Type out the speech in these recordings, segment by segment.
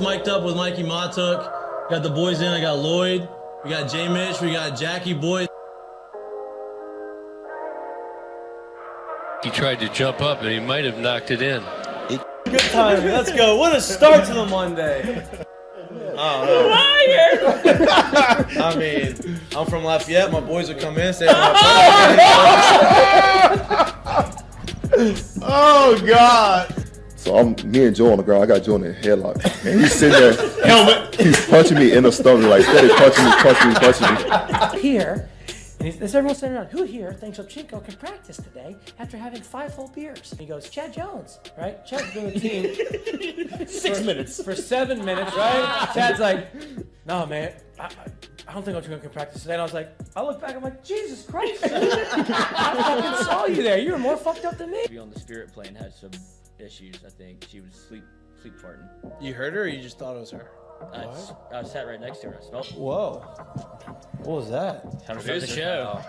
mic'd up with Mikie Mahtook. Got the boys in. I got Lloyd. We got J. Mitch. We got Jackie Boy. He tried to jump up and he might have knocked it in. Good time. Let's go. What a start to the Monday. I mean, I'm from Lafayette. My boys would come in, say, oh, God. So me and Joe on the ground. I got Joe in the headlock. And he's sitting there. Helmet. He's punching me in the stomach, like steady punching me. Here, and there's everyone sitting around. Who here thinks Ovchinko can practice today after having 5 full beers? And he goes, Chad Jones, right? Chad's been with the team 6 minutes. For 7 minutes, right? Chad's like, no, man, I don't think Ovchinko can practice today. And I was like, I look back, I'm like, Jesus Christ. I fucking saw you there. You were more fucked up than me. Be on the spirit plane had some issues. I think she was sleep farting. You heard her or you just thought it was her? I sat right next to her. I smelled it. Whoa. What was that? Time to start the show.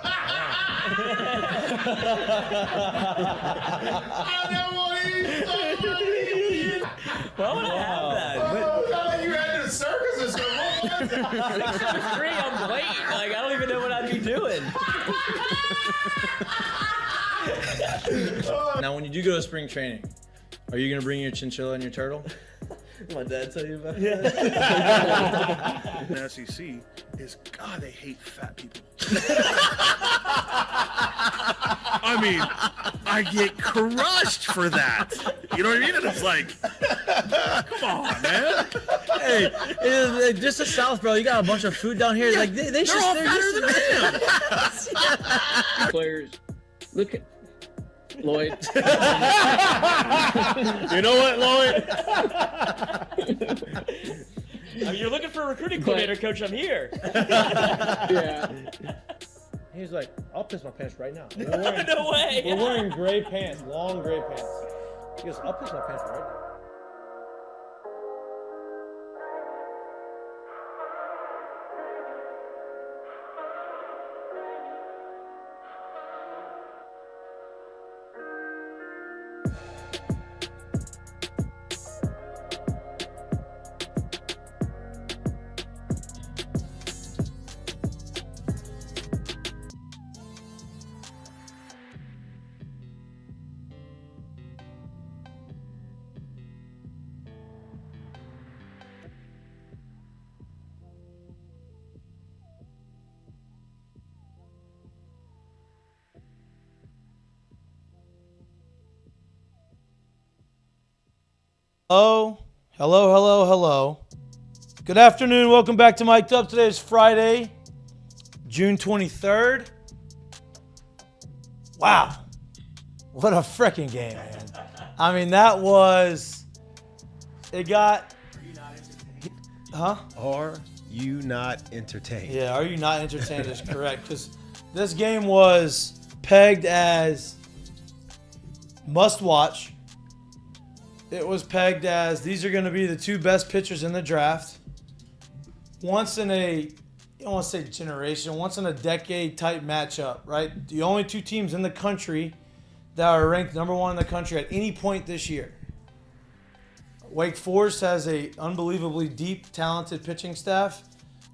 Why would I have that? You had a circus or something. 6'3", I'm late. Like, I don't even know what I'd be doing. Now, when you do go to spring training, are you going to bring your chinchilla and your turtle? My dad tell you about The SEC is, God, they hate fat people. I mean, I get crushed for that. You know what I mean? And it's like, come on, man. Hey, just the South, bro. You got a bunch of food down here. Like they're all fatter than him. Players, look at Lloyd. You know what, Lloyd? I mean, you're looking for a recruiting coordinator, coach. I'm here. Yeah. He's like, I'll piss my pants right now. No way. We're wearing gray pants, long gray pants. He goes, I'll piss my pants right now. Hello. Good afternoon. Welcome back to Mik'd Up. Today is Friday, June 23rd. Wow. What a freaking game, man. I mean, that was... It got... Huh? Are you not entertained? Yeah, are you not entertained is correct. Because this game was pegged as must-watch. It was pegged as these are going to be the 2 best pitchers in the draft. Once in a, I don't want to say generation, once in a decade type matchup, right? The only 2 teams in the country that are ranked number 1 in the country at any point this year. Wake Forest has a unbelievably deep, talented pitching staff.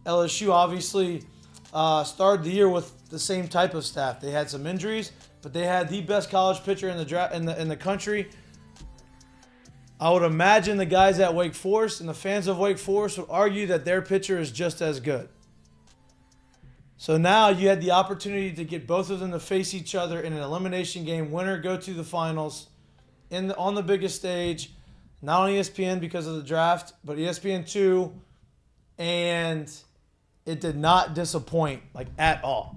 LSU obviously started the year with the same type of staff. They had some injuries, but they had the best college pitcher in the draft in the country. I would imagine the guys at Wake Forest and the fans of Wake Forest would argue that their pitcher is just as good. So now you had the opportunity to get both of them to face each other in an elimination game. Winner go to the finals on the biggest stage, not on ESPN because of the draft, but ESPN2, and it did not disappoint at all.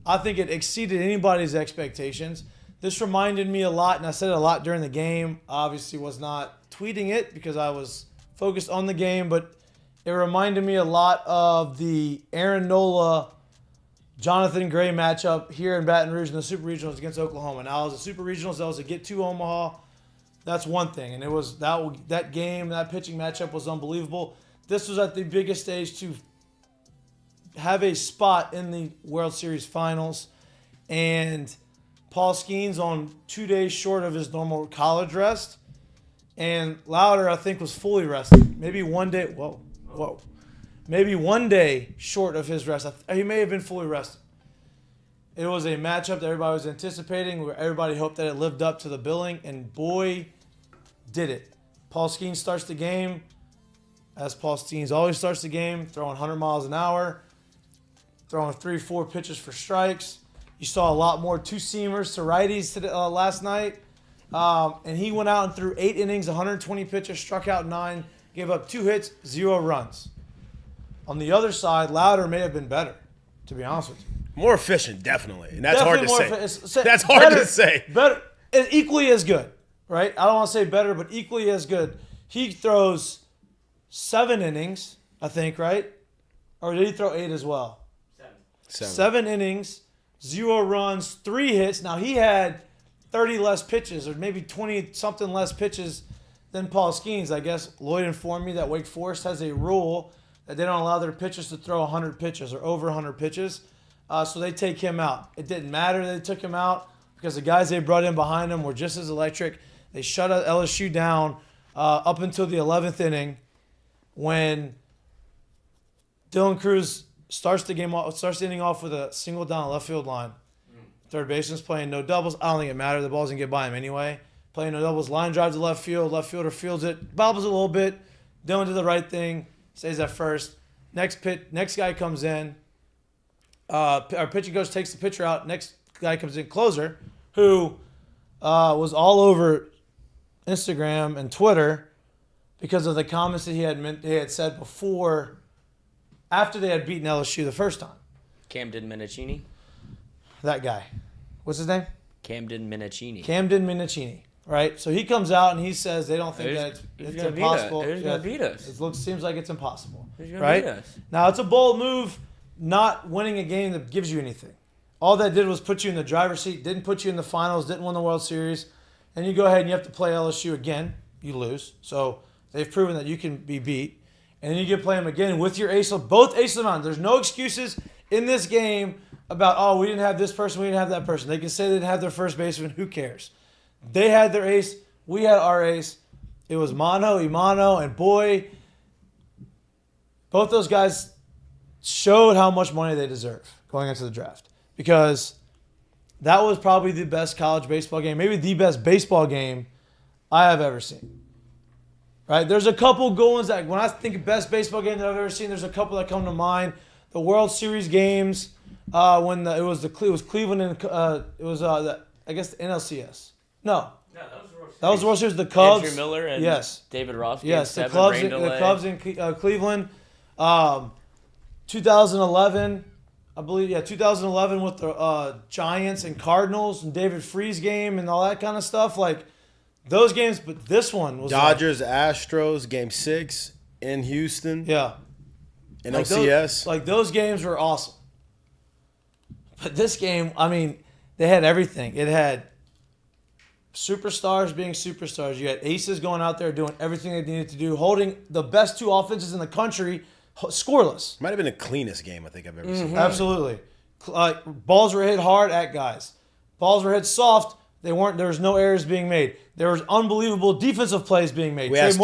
I think it exceeded anybody's expectations. This reminded me a lot, and I said it a lot during the game. Obviously was not tweeting it because I was focused on the game, but it reminded me a lot of the Aaron Nola, Jonathan Gray matchup here in Baton Rouge in the Super Regionals against Oklahoma. Now, as a Super Regionals, that was a get to Omaha. That's one thing, and it was that game, that pitching matchup was unbelievable. This was at the biggest stage to have a spot in the World Series Finals, and Paul Skenes on 2 days short of his normal college rest And Lowder, I think, was fully rested. Maybe one day. Whoa. Maybe one day short of his rest. He may have been fully rested. It was a matchup that everybody was anticipating, where everybody hoped that it lived up to the billing, and boy, did it. Paul Skenes starts the game, as Paul Skenes always starts the game, throwing 100 miles an hour, throwing 3-4 pitches for strikes. You saw a lot more two-seamers to righties today, last night. And he went out and threw 8 innings, 120 pitches, struck out 9, gave up 2 hits, 0 runs. On the other side, Lowder may have been better, to be honest with you. More efficient, definitely. And that's hard to say. That's hard to say. Better, equally as good, right? I don't want to say better, but equally as good. He throws 7 innings, I think, right? Or did he throw 8 as well? 7 innings, 0 runs, 3 hits. Now, he had 30 less pitches, or maybe 20-something less pitches than Paul Skenes. I guess Lloyd informed me that Wake Forest has a rule that they don't allow their pitchers to throw 100 pitches or over 100 pitches. So they take him out. It didn't matter they took him out because the guys they brought in behind him were just as electric. They shut LSU down up until the 11th inning when Dylan Cruz starts the inning off with a single down the left field line. Third baseman's playing no doubles. I don't think it mattered. The ball doesn't get by him anyway. Playing no doubles. Line drive to left field. Left fielder fields it. Bobbles a little bit. Dylan did the right thing. Stays at first. Next guy comes in. Our pitching coach takes the pitcher out. Next guy comes in, closer, who was all over Instagram and Twitter because of the comments that he had said before, after they had beaten LSU the first time. Camden Minnicini. That guy. What's his name? Camden Minnicini. Right? So he comes out and he says they don't think that it's impossible. Who's going to beat us? Seems like it's impossible. Who's going right? to beat us? Now, it's a bold move, not winning a game that gives you anything. All that did was put you in the driver's seat, didn't put you in the finals, didn't win the World Series, and you go ahead and you have to play LSU again. You lose. So they've proven that you can be beat. And then you get to play them again with your ace, both aces of mine. There's no excuses in this game about, we didn't have this person, we didn't have that person. They can say they didn't have their first baseman. Who cares? They had their ace. We had our ace. It was Imano, and boy, both those guys showed how much money they deserve going into the draft, because that was probably the best college baseball game, maybe the best baseball game I have ever seen. Right? There's a couple good ones that, when I think of best baseball game that I've ever seen, there's a couple that come to mind. The World Series games, when it was Cleveland and I guess the NLCS. No, that was the World Series. The Cubs, Andrew Miller and David Ross. Yes, the Cubs in Cleveland. 2011, I believe. Yeah, 2011 with the Giants and Cardinals and David Freese game and all that kind of stuff. Like those games, but this one was Dodgers, Astros, Game 6 in Houston. Yeah, in OCS. Those games were awesome. But this game, I mean, they had everything. It had superstars being superstars. You had aces going out there doing everything they needed to do, holding the best 2 offenses in the country scoreless. Might have been the cleanest game I think I've ever seen. Absolutely. Balls were hit hard at guys. Balls were hit soft. There was no errors being made. There was unbelievable defensive plays being made. We asked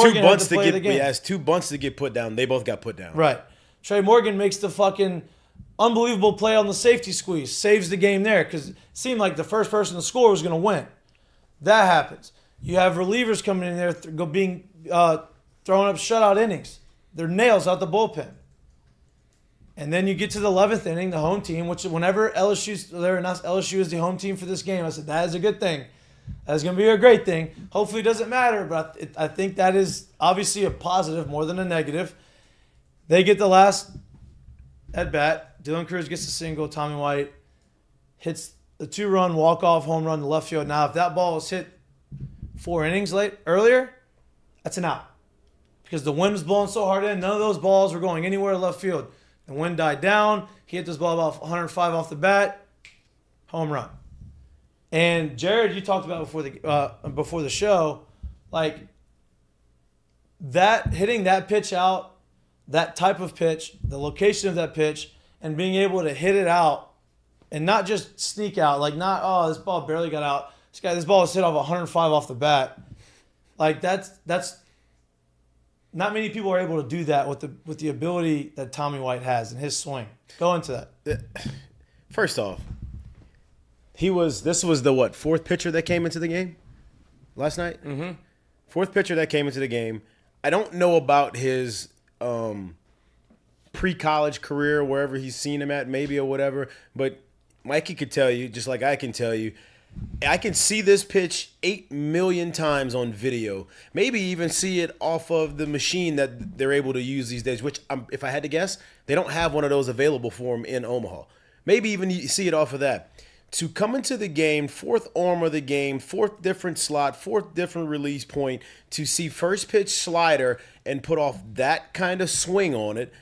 2 bunts to get put down. They both got put down. Right. Trey Morgan makes the fucking unbelievable play on the safety squeeze. Saves the game there because it seemed like the first person to score was going to win. That happens. You have relievers coming in there throwing up shutout innings. They're nails out the bullpen. And then you get to the 11th inning, the home team, which whenever LSU's there announced LSU is the home team for this game, I said, that is a good thing. That's going to be a great thing. Hopefully it doesn't matter, but I think that is obviously a positive more than a negative. They get the last at-bat. Dylan Cruz gets a single. Tommy White hits the 2-run walk-off home run to left field. Now, if that ball was hit 4 innings earlier, that's an out. Because the wind was blowing so hard in, none of those balls were going anywhere left field. The wind died down. He hit this ball about 105 off the bat. Home run. And Jared, you talked about before the show, like that hitting that pitch out, that type of pitch, the location of that pitch, and being able to hit it out and not just sneak out, like not, this ball barely got out. This ball was hit off 105 off the bat. Like that's not many people are able to do that with the ability that Tommy White has in his swing. Go into that. First off, this was the fourth pitcher that came into the game last night? Mm-hmm. Fourth pitcher that came into the game. I don't know about his pre-college career, wherever he's seen him at, maybe or whatever, but Mikey could tell you, just like I can tell you, I can see this pitch 8 million times on video. Maybe even see it off of the machine that they're able to use these days, which, if I had to guess, they don't have one of those available for them in Omaha. Maybe even you see it off of that. To come into the game, fourth arm of the game, fourth different slot, fourth different release point, to see first pitch slider and put off that kind of swing on it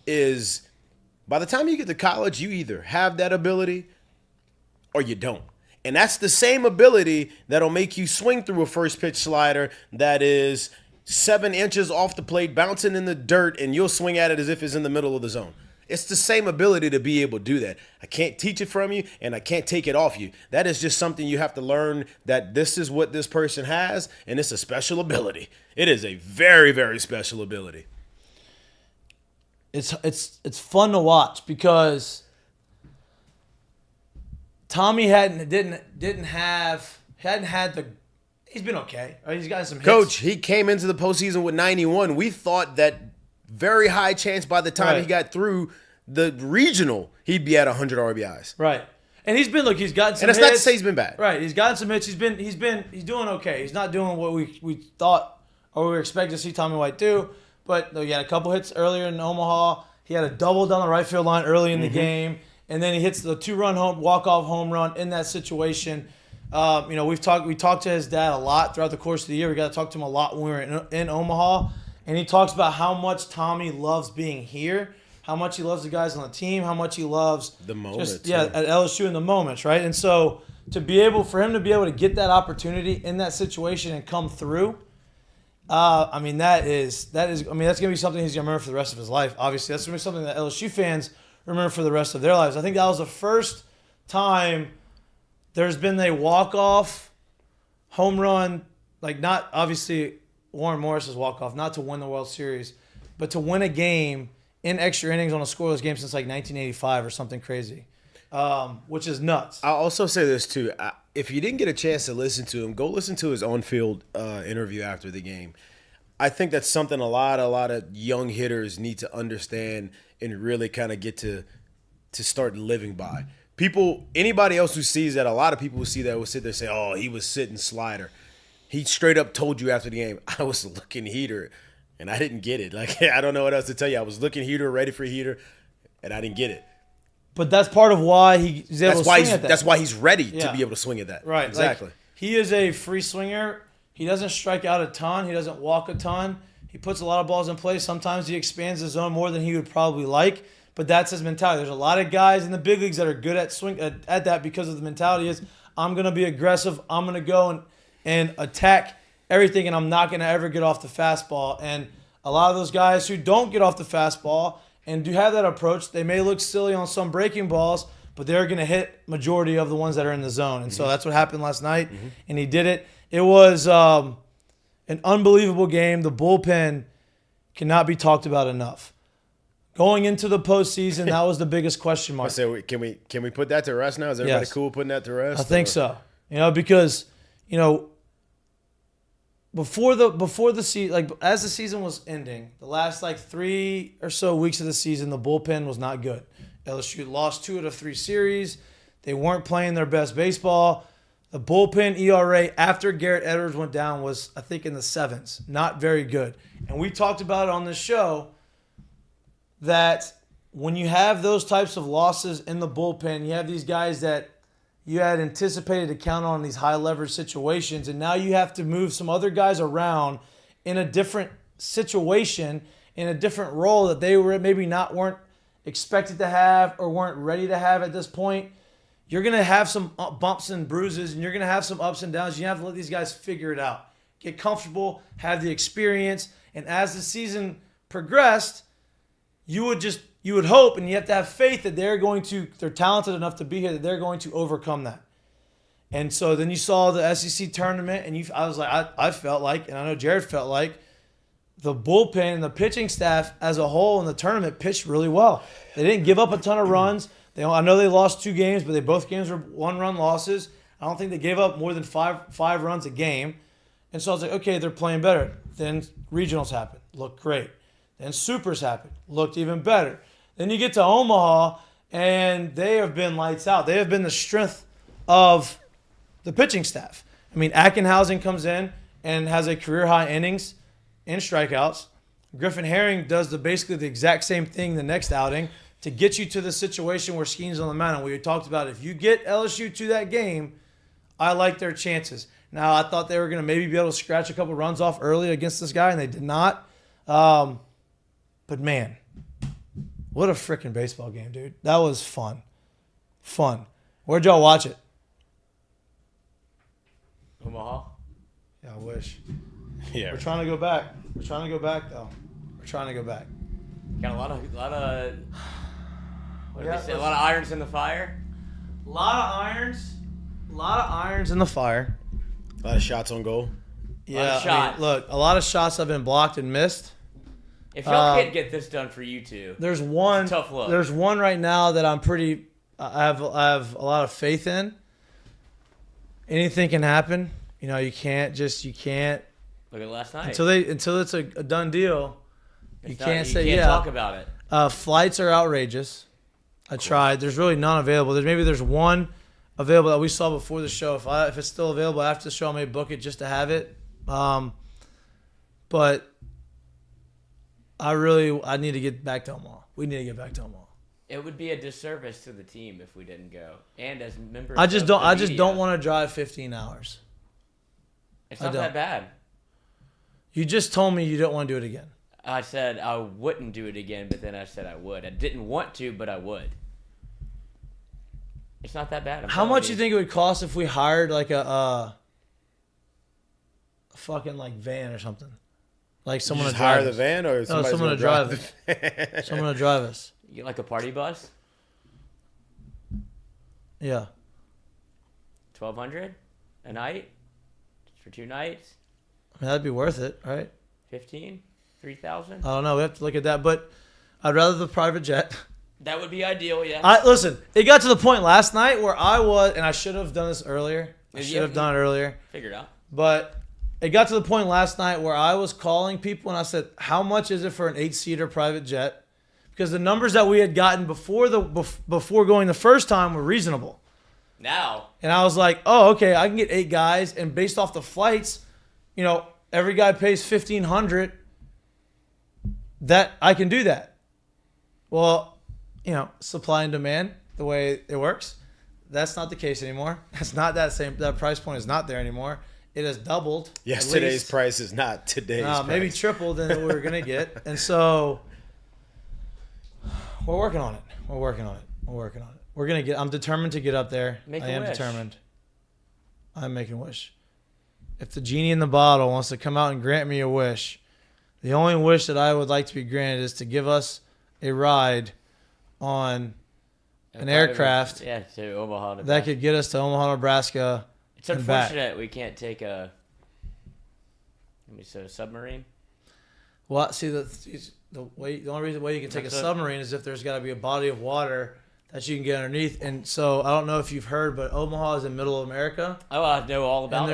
is, by the time you get to college, you either have that ability or you don't. And that's the same ability that'll make you swing through a first pitch slider that is 7 inches off the plate, bouncing in the dirt, and you'll swing at it as if it's in the middle of the zone. It's the same ability to be able to do that. I can't teach it from you, and I can't take it off you. That is just something you have to learn, that this is what this person has, and it's a special ability. It is a very, very special ability. It's fun to watch because Tommy hadn't had the. He's been okay. Right? He's got some hits. Coach, he came into the postseason with 91. We thought that very high chance by the time he got through the regional, he'd be at 100 RBIs. Right. And he's gotten some hits. And that's not to say he's been bad. Right. He's gotten some hits. He's doing okay. He's not doing what we thought or we were expecting to see Tommy White do. But he had a couple hits earlier in Omaha. He had a double down the right field line early in the game. And then he hits the 2-run walk-off home run in that situation. We talked to his dad a lot throughout the course of the year. We got to talk to him a lot when we were in Omaha. And he talks about how much Tommy loves being here, how much he loves the guys on the team, how much he loves the moments. At LSU in the moments, right? And so for him to be able to get that opportunity in that situation and come through, that's going to be something he's going to remember for the rest of his life. Obviously, that's going to be something that LSU fans remember for the rest of their lives. I think that was the first time there's been a walk-off home run, like not obviously Warren Morris's walk-off, not to win the World Series, but to win a game in extra innings on a scoreless game since like 1985 or something crazy, which is nuts. I'll also say this too. If you didn't get a chance to listen to him, go listen to his on-field interview after the game. I think that's something a lot of young hitters need to understand and really kind of get to start living by. Anybody else who sees that, a lot of people who see that will sit there and say, oh, he was sitting slider. He straight up told you after the game, I was looking heater, and I didn't get it. Like, I don't know what else to tell you. I was looking heater, ready for heater, and I didn't get it. But that's part of why he's able to swing at that. That's why he's ready to be able to swing at that. Right. Exactly. Like, he is a free swinger. He doesn't strike out a ton. He doesn't walk a ton. He puts a lot of balls in play. Sometimes he expands his zone more than he would probably like, but that's his mentality. There's a lot of guys in the big leagues that are good at swing at that because of the mentality is, I'm going to be aggressive. I'm going to go and attack everything, and I'm not going to ever get off the fastball. And a lot of those guys who don't get off the fastball and do have that approach, they may look silly on some breaking balls, but they're going to hit majority of the ones that are in the zone. And so that's what happened last night, and he did it. It was an unbelievable game. The bullpen cannot be talked about enough. Going into the postseason, that was the biggest question mark. So can we put that to rest now? Is everybody cool putting that to rest? I think so. Because before the season, like as the season was ending, the last 3 or so weeks of the season, the bullpen was not good. LSU lost 2 out of 3 series. They weren't playing their best baseball. The bullpen ERA after Garrett Edwards went down was, I think, in the 7s. Not very good. And we talked about it on this show that when you have those types of losses in the bullpen, you have these guys that you had anticipated to count on in these high leverage situations, and now you have to move some other guys around in a different situation, in a different role that they weren't expected to have or weren't ready to have at this point. You're going to have some bumps and bruises, and you're going to have some ups and downs. You have to let these guys figure it out. Get comfortable, have the experience, and as the season progressed, you would hope, and you have to have faith that they're talented enough to be here, that they're going to overcome that. And so then you saw the SEC tournament, and I was like, I felt like, and I know Jared felt like, the bullpen and the pitching staff as a whole in the tournament pitched really well. They didn't give up a ton of runs. I know they lost 2 games, but both games were 1-run losses. I don't think they gave up more than five runs a game. And so I was like, okay, they're playing better. Then regionals happened, looked great. Then supers happened, looked even better. Then you get to Omaha, and they have been lights out. They have been the strength of the pitching staff. I mean, Ackenhausen comes in and has a career-high innings and strikeouts. Griffin Herring does basically the exact same thing the next outing to get you to the situation where Skenes on the mound. And we talked about if you get LSU to that game, I like their chances. Now, I thought they were going to maybe be able to scratch a couple runs off early against this guy, and they did not. But, man, what a freaking baseball game, dude. That was fun. Fun. Where'd y'all watch it? Omaha. Yeah, I wish. Yeah. We're trying to go back. We're trying to go back, though. We're trying to go back. Got a lot of what did Yeah, they say? A lot of irons in the fire. A lot of irons in the fire. A lot of shots on goal. Yeah, shots. Look, a lot of shots have been blocked and missed. If y'all can't get this done for you two, There's one. It's a tough look. There's one right now that I have a lot of faith in. Anything can happen. You can't. look at last night. Until it's a done deal. You can't talk about it. Flights are outrageous. I tried. There's really none available. There's one available that we saw before the show. If it's still available after the show, I may book it just to have it. But I need to get back to Omaha. We need to get back to Omaha. It would be a disservice to the team if we didn't go. And as members, I just of the media, don't want to drive 15 hours. It's not that bad. You just told me you don't want to do it again. I said I wouldn't do it again, but then I said I would. I didn't want to, but I would. It's not that bad. How much do you think it would cost if we hired like a fucking like van or something? Like someone to hire drive the us? van, or No, someone to drive us. Someone to drive us. You get like a party bus, Yeah. 1,200 a night for 2 nights. I mean, that'd be worth it, right? 15, 3,000. I don't know. We have to look at that, but I'd rather the private jet. That would be ideal, yeah. Listen, it got to the point last night where and I should have done this earlier. I should have done it earlier. Figured out. But it got to the point last night where I was calling people and I said, how much is it for an 8-seater private jet? Because the numbers that we had gotten before going the first time were reasonable. Now. And I was like, oh, okay, I can get 8 guys. And based off the flights, every guy pays $1,500. That I can do that. Well, supply and demand, the way it works, that's not the case anymore. That's not that price point is not there anymore. It has doubled. Yesterday's price is not today's price. Maybe tripled than we were going to get. And so we're working on it. We're going to get, I'm determined to get up there. Make a I am wish. determined. I'm making a wish. If the genie in the bottle wants to come out and grant me a wish, the only wish that I would like to be granted is to give us a ride on an aircraft to Omaha. that could get us to Omaha, Nebraska. It's and back. unfortunate we can't take a submarine. Well, see, the only way you can take a submarine is if there's got to be a body of water that you can get underneath. And so I don't know if you've heard, but Omaha is in the middle of America. Oh, I know all about and it.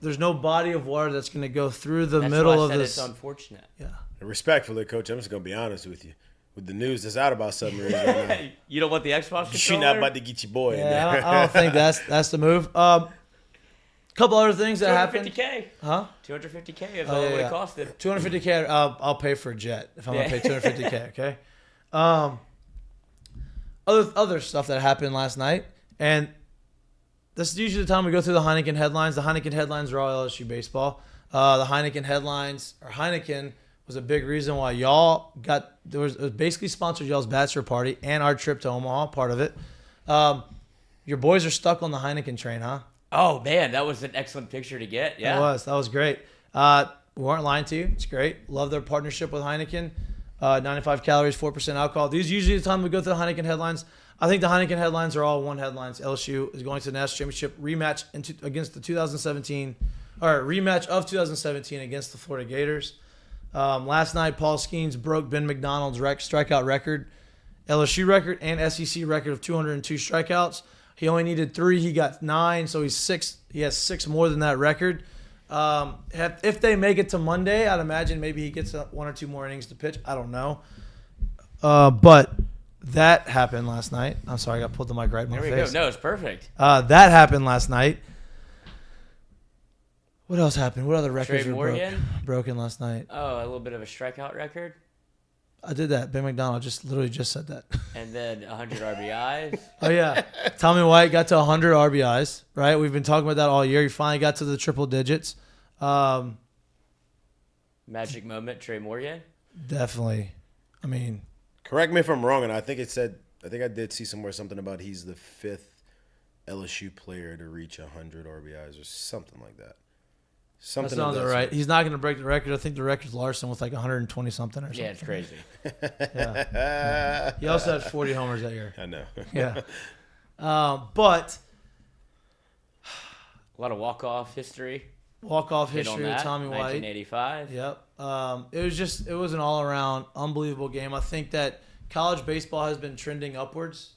there's no body of water that's going to go through the That's middle why I of said this. It's unfortunate. Yeah. Respectfully, Coach, I'm just going to be honest with you. With the news that's out about submarines right now, You don't want the Xbox controller? you're not about to get your boy in Yeah, there. I don't think that's the move. Couple other things that happened. $250K. Huh? $250K is all it would have costed. $250K. I'll pay for a jet if I'm gonna pay $250K. Okay. Other stuff that happened last night, and this is usually the time we go through the Heineken headlines. The Heineken headlines are all LSU baseball. The Heineken headlines, or Heineken, was a big reason why y'all got. It was basically sponsored y'all's bachelor party and our trip to Omaha. Part of it. Your boys are stuck on the Heineken train, huh? Oh man, that was an excellent picture to get. Yeah, That was great. We weren't lying to you. It's great. Love their partnership with Heineken. 95 calories, 4% alcohol. These usually the time we go through the Heineken headlines. I think the Heineken headlines are all one headlines. LSU is going to the national championship rematch against the 2017, or rematch of 2017 against the Florida Gators. Last night, Paul Skenes broke Ben McDonald's strikeout record, LSU record, and SEC record of 202 strikeouts. He only needed 3. He got 9, so he's 6. He has 6 more than that record. If they make it to Monday, I'd imagine maybe he gets 1 or 2 more innings to pitch. I don't know. But that happened last night. I'm sorry, I got pulled the mic right in my face. There we go. No, it's perfect. That happened last night. What else happened? What other records Trey were Morgan? broken last night? Oh, a little bit of a strikeout record. I did that. Ben McDonald literally just said that. And then 100 RBIs. Oh, yeah. Tommy White got to 100 RBIs, right? We've been talking about that all year. He finally got to the triple digits. Magic moment, Trey Morgan. Definitely. I mean, Correct me if I'm wrong, and I think I did see somewhere something about he's the 5th LSU player to reach 100 RBIs or something like that. that Something sounds of all that right. sort. He's not going to break the record. I think the record's Larson with like 120-something or something. Yeah, it's crazy. Yeah. He also had 40 homers that year. I know. Yeah. But A lot of walk-off history. walk-off Hit on history of that. Tommy White. 1985. Yep. It was an all-around unbelievable game. I think that college baseball has been trending upwards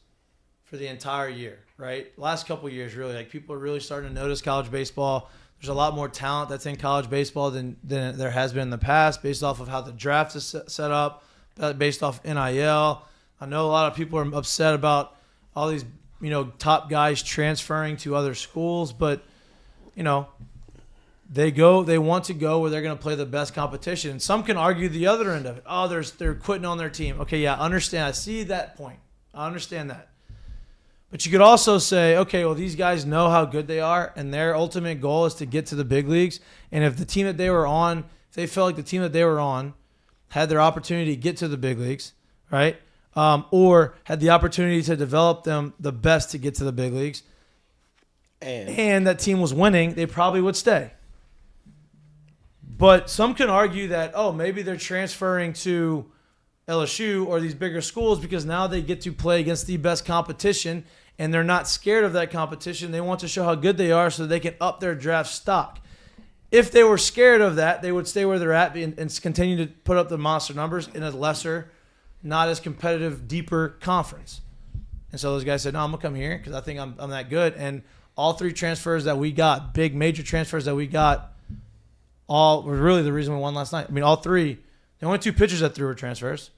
for the entire year, right? Last couple of years, really. Like, people are really starting to notice college baseball. There's a lot more talent that's in college baseball than there has been in the past, based off of how the draft is set up, based off NIL. I know a lot of people are upset about all these, top guys transferring to other schools, but, they want to go where they're going to play the best competition. And some can argue the other end of it. Oh, they're quitting on their team. Okay, yeah, I understand. I see that point. I understand that. But you could also say, okay, well, these guys know how good they are, and their ultimate goal is to get to the big leagues. And if the team that they were on, if they felt like the team that they were on had their opportunity to get to the big leagues, right, or had the opportunity to develop them the best to get to the big leagues, and that team was winning, they probably would stay. But some can argue that, maybe they're transferring to LSU or these bigger schools because now they get to play against the best competition, and they're not scared of that competition. They want to show how good they are so they can up their draft stock. If they were scared of that, they would stay where they're at and continue to put up the monster numbers in a lesser, not as competitive, deeper conference. And so those guys said, no, I'm going to come here because I think I'm that good. And all 3 transfers that we got, big major transfers that we got, all were really the reason we won last night. I mean, all 3. The only 2 pitchers that threw were transfers.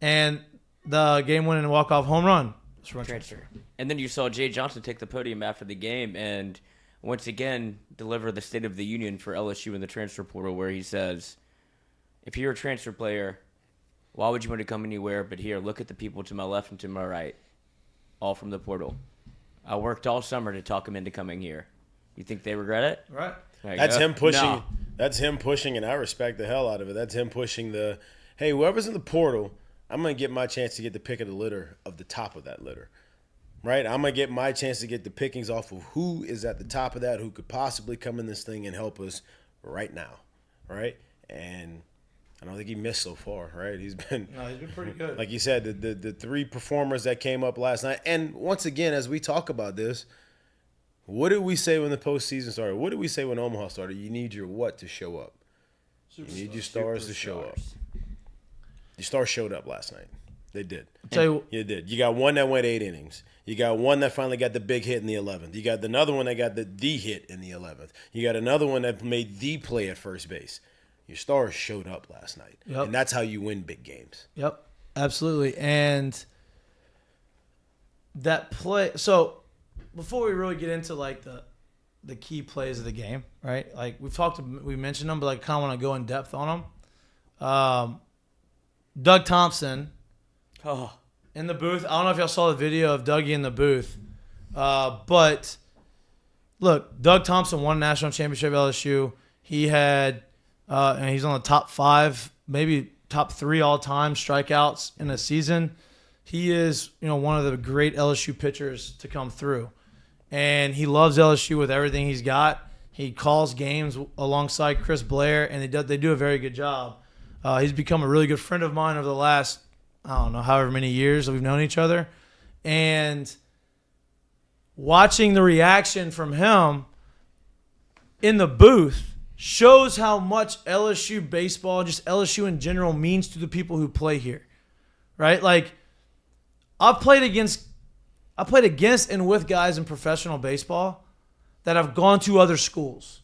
And the game-winning walk-off home run was from a transfer. And then you saw Jay Johnson take the podium after the game and once again deliver the State of the Union for LSU in the transfer portal, where he says, if you're a transfer player, why would you want to come anywhere but here? Look at the people to my left and to my right, all from the portal. I worked all summer to talk them into coming here. You think they regret it? Right. That's him pushing. No. That's him pushing, and I respect the hell out of it. That's him pushing hey, whoever's in the portal, I'm going to get my chance to get the pick of the litter of the top of that litter, right? I'm going to get my chance to get the pickings off of who is at the top of that, who could possibly come in this thing and help us right now, right? And I don't think he missed so far, right? He's been pretty good. Like you said, the 3 performers that came up last night. And once again, as we talk about this, what did we say when the postseason started? What did we say when Omaha started? You need your what to show up? You need your stars to show up. Your stars showed up last night. They did. You did. You got one that went 8 innings. You got one that finally got the big hit in the 11th. You got another one that got the hit in the 11th. You got another one that made the play at first base. Your stars showed up last night. Yep. And that's how you win big games. Yep, absolutely. And that play – so before we really get into, like, the key plays of the game, right? Like, we mentioned them, but I kind of want to go in depth on them. Doug Thompson in the booth. I don't know if y'all saw the video of Dougie in the booth. But, look, Doug Thompson won a national championship at LSU. He had and he's on the top 5, maybe top 3 all-time strikeouts in a season. He is, one of the great LSU pitchers to come through. And he loves LSU with everything he's got. He calls games alongside Chris Blair, and they do a very good job. He's become a really good friend of mine over the last, I don't know, however many years that we've known each other. And watching the reaction from him in the booth shows how much LSU baseball, just LSU in general, means to the people who play here, right? Like, I've played against and with guys in professional baseball that have gone to other schools,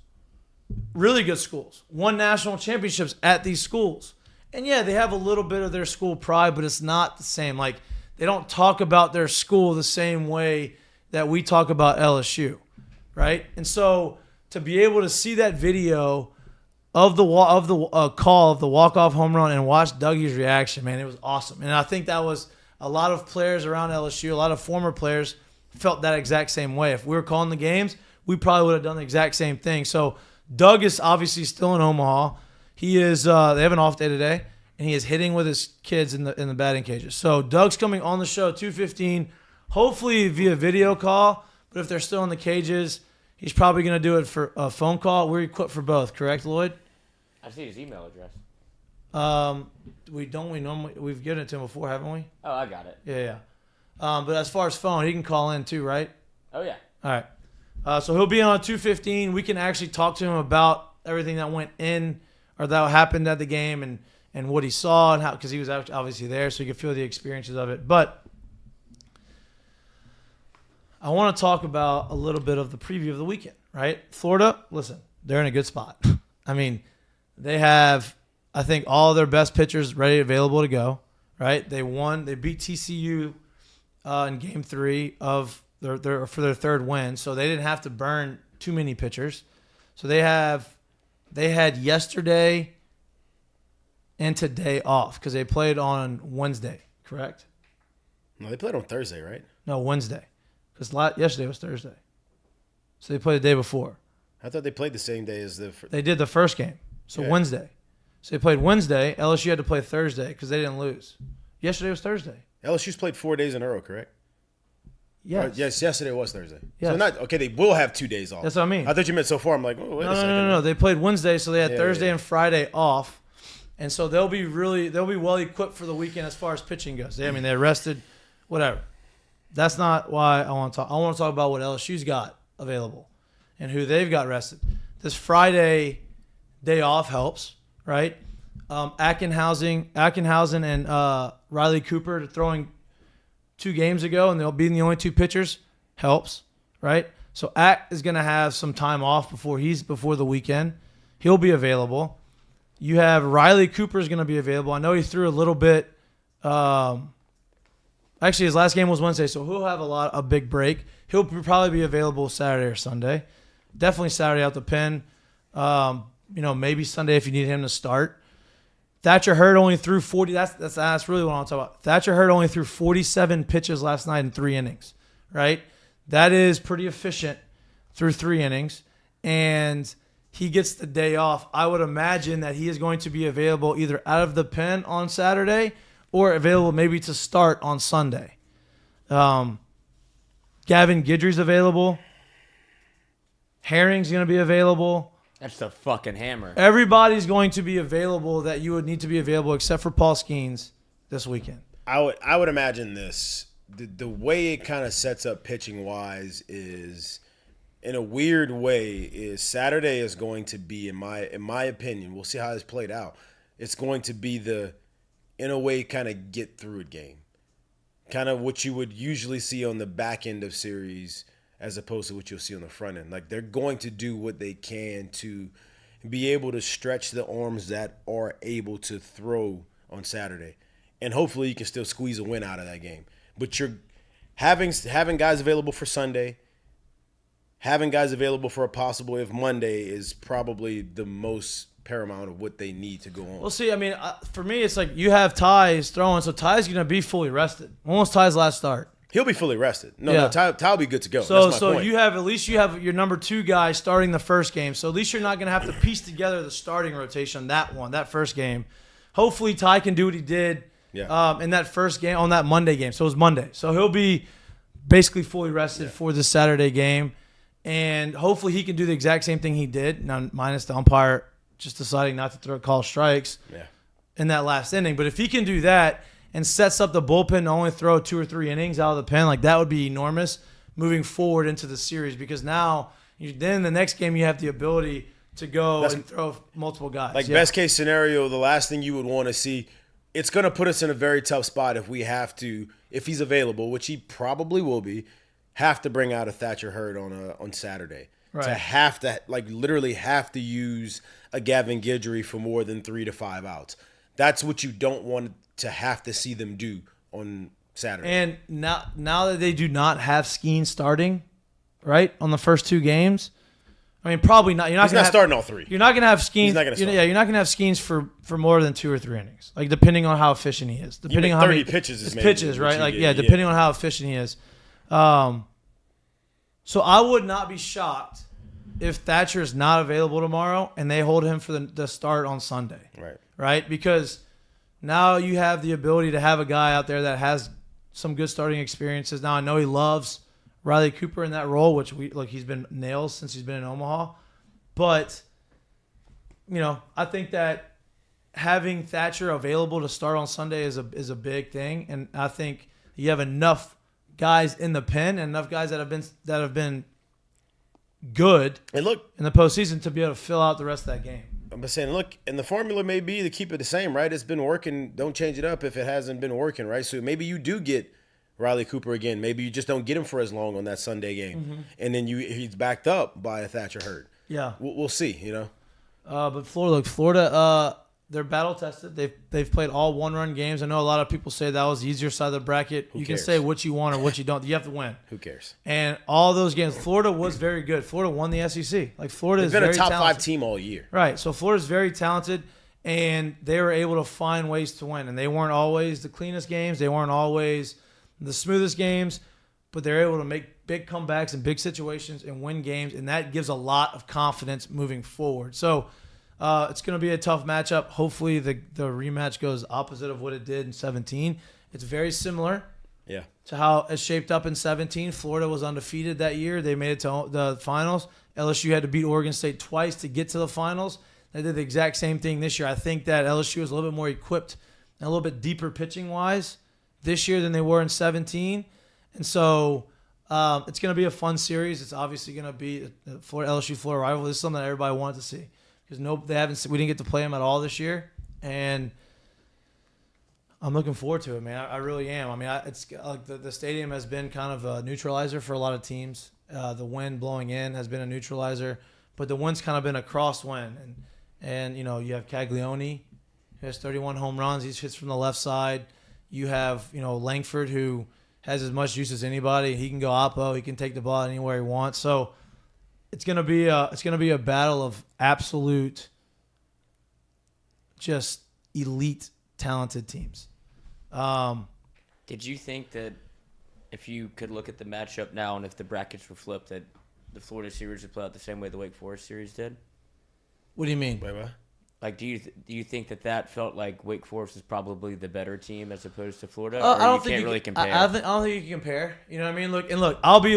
really good schools, won national championships at these schools. And yeah, they have a little bit of their school pride, but it's not the same. Like, they don't talk about their school the same way that we talk about LSU, right? And so to be able to see that video of the call of the walk-off home run and watch Dougie's reaction, man, it was awesome. And I think that was a lot of players around LSU, a lot of former players felt that exact same way. If we were calling the games, we probably would have done the exact same thing. So Doug is obviously still in Omaha. He is. They have an off day today, and he is hitting with his kids in the batting cages. So Doug's coming on the show 2:15, hopefully via video call. But if they're still in the cages, he's probably going to do it for a phone call. We're equipped for both, correct, Lloyd? I see his email address. We've given it to him before, haven't we? Oh, I got it. Yeah. But as far as phone, he can call in too, right? Oh, yeah. All right. So he'll be on 2:15. We can actually talk to him about everything that went in or that happened at the game and what he saw and how, because he was obviously there, so he could feel the experiences of it. But I want to talk about a little bit of the preview of the weekend, right? Florida, listen, they're in a good spot. I mean, they have, I think, all their best pitchers ready, available to go, right? They beat TCU in Game 3 of for their third win, so they didn't have to burn too many pitchers. So they had yesterday and today off because they played on Wednesday, correct? No, they played on Thursday, right? No, Wednesday, because yesterday was Thursday. So they played the day before. I thought they played the same day as the. They did the first game, so Yeah. Wednesday. So they played Wednesday. LSU had to play Thursday because they didn't lose. Yesterday was Thursday. LSU's played 4 days in a row, correct? Yes. Yes, yesterday was Thursday. Yes. So okay, they will have 2 days off. That's what I mean. I thought you meant so far. I'm like, oh, wait a second. No. They played Wednesday, so they had Yeah, Thursday yeah. and Friday off, and so they'll be well equipped for the weekend as far as pitching goes. They're rested, whatever. That's not why I want to talk. I want to talk about what LSU's got available and who they've got rested. This Friday day off helps, right? Ackenhausen and Riley Cooper throwing 2 games ago, and they'll be the only 2 pitchers. Helps, right? So Ack is going to have some time off before the weekend. He'll be available. You have Riley Cooper is going to be available. I know he threw a little bit. Actually, his last game was Wednesday, so he'll have a big break. He'll probably be available Saturday or Sunday. Definitely Saturday out the pen. Maybe Sunday if you need him to start. Thatcher Herd only threw 40. That's really what I want to talk about. Thatcher Herd only threw 47 pitches last night in 3 innings, right? That is pretty efficient through 3 innings, and he gets the day off. I would imagine that he is going to be available either out of the pen on Saturday or available maybe to start on Sunday. Gavin Guidry's available. Herring's going to be available. That's the fucking hammer. Everybody's going to be available that you would need to be available except for Paul Skenes this weekend. I would imagine this. The way it kind of sets up pitching wise is, in a weird way, is Saturday is going to be, in my opinion, we'll see how this played out. It's going to be in a way, kind of get through it game, kind of what you would usually see on the back end of series, as opposed to what you'll see on the front end. Like, they're going to do what they can to be able to stretch the arms that are able to throw on Saturday, and hopefully you can still squeeze a win out of that game. But you're having guys available for Sunday, having guys available for a possible if Monday is probably the most paramount of what they need to go on. Well, see, I mean, for me, it's like you have Ty's throwing, so Ty's going to be fully rested. When was Ty's last start? He'll be fully rested. No, Yeah. Ty will be good to go. So, That's my point. you have your number 2 guy starting the first game. So at least you're not going to have to piece together the starting rotation on that first game. Hopefully, Ty can do what he did in that first game on that Monday game. So it was Monday. So he'll be basically fully rested for the Saturday game, and hopefully he can do the exact same thing he did. Now, minus the umpire just deciding not to call strikes in that last inning. But if he can do that, and sets up the bullpen to only throw 2 or 3 innings out of the pen, like that would be enormous moving forward into the series, because now then the next game you have the ability to go and throw multiple guys. Like best case scenario, the last thing you would want to see, it's going to put us in a very tough spot if we have to, if he's available, which he probably will be, have to bring out a Thatcher Herd on Saturday. Right. To have to, like, literally have to use a Gavin Guidry for more than 3 to 5 outs. That's what you don't want to have to see them do on Saturday. And now that they do not have Skenes starting, right, on the first 2 games, I mean, probably not. He's not starting all 3. You're not going to have Skenes. He's not going to start. Yeah, you're not going to have Skenes for more than 2 or 3 innings, like depending on how efficient he is. Depending on how 30 many pitches is pitches, right? Like depending on how efficient he is. So I would not be shocked if Thatcher is not available tomorrow and they hold him for the start on Sunday. Right. Right? Because now you have the ability to have a guy out there that has some good starting experiences. Now I know he loves Riley Cooper in that role, which he's been nails since he's been in Omaha. But, I think that having Thatcher available to start on Sunday is a big thing. And I think you have enough guys in the pen and enough guys that have been good And look, in the postseason to be able to fill out the rest of that game. I'm just saying, look, and the formula may be to keep it the same, right? It's been working. Don't change it up if it hasn't been working, right? So maybe you do get Riley Cooper again. Maybe you just don't get him for as long on that Sunday game. And then he's backed up by a Thatcher Herd. Yeah. We'll see, But Florida, they're battle tested. They've played all 1-run games. I know a lot of people say that was the easier side of the bracket. You can cares? say what you want or what you don't. You have to win. Who cares? And all those games, Florida was very good. Florida won the SEC. Like Florida is They've been very a top talented. 5 team all year. Right. So Florida's very talented, and they were able to find ways to win. And they weren't always the cleanest games. They weren't always the smoothest games, but they're able to make big comebacks in big situations and win games, and that gives a lot of confidence moving forward. So it's going to be a tough matchup. Hopefully the rematch goes opposite of what it did in 17. It's very similar to how it shaped up in 17. Florida was undefeated that year. They made it to the finals. LSU had to beat Oregon State twice to get to the finals. They did the exact same thing this year. I think that LSU is a little bit more equipped and a little bit deeper pitching-wise this year than they were in 17. And so it's going to be a fun series. It's obviously going to be a LSU-Florida rival. This is something that everybody wanted to see because we didn't get to play them at all this year. And I'm looking forward to it, man. I really am. I mean, it's like the stadium has been kind of a neutralizer for a lot of teams. The wind blowing in has been a neutralizer, but the wind's kind of been a crosswind. And you have Caglione, who has 31 home runs. He hits from the left side. You have, Langford, who has as much juice as anybody. He can go oppo. He can take the ball anywhere he wants. So it's gonna be a battle of absolute, just elite, talented teams. Did you think that if you could look at the matchup now and if the brackets were flipped, that the Florida series would play out the same way the Wake Forest series did? What do you mean? Wait, what? Like, do you think that felt like Wake Forest is probably the better team as opposed to Florida? I don't you think can't really compare. I don't think you can compare. You know what I mean? Look. I'll be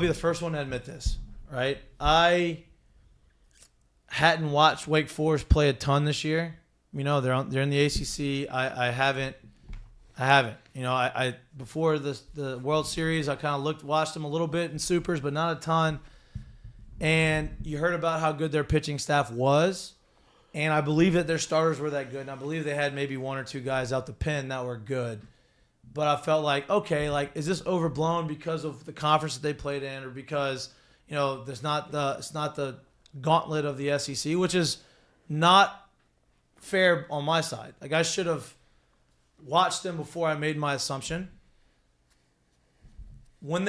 the first one to admit this. Right? I hadn't watched Wake Forest play a ton this year. They're in the ACC. I haven't. I before the World Series, I kind of watched them a little bit in supers, but not a ton. And you heard about how good their pitching staff was. And I believe that their starters were that good. And I believe they had maybe 1 or 2 guys out the pen that were good. But I felt like, okay, is this overblown because of the conference that they played in, or because, it's not the gauntlet of the SEC, which is not fair on my side. Like, I should have watched them before I made my assumption. When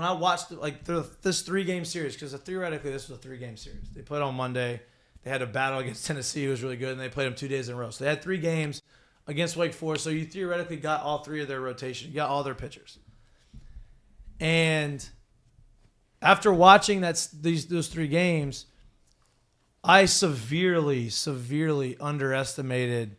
I watched this 3-game series, because theoretically this was a 3-game series. They played on Monday. They had a battle against Tennessee, who was really good, and they played them 2 days in a row. So they had 3 games against Wake Forest. So you theoretically got all 3 of their rotation. You got all their pitchers. And after watching those 3 games, I severely, severely underestimated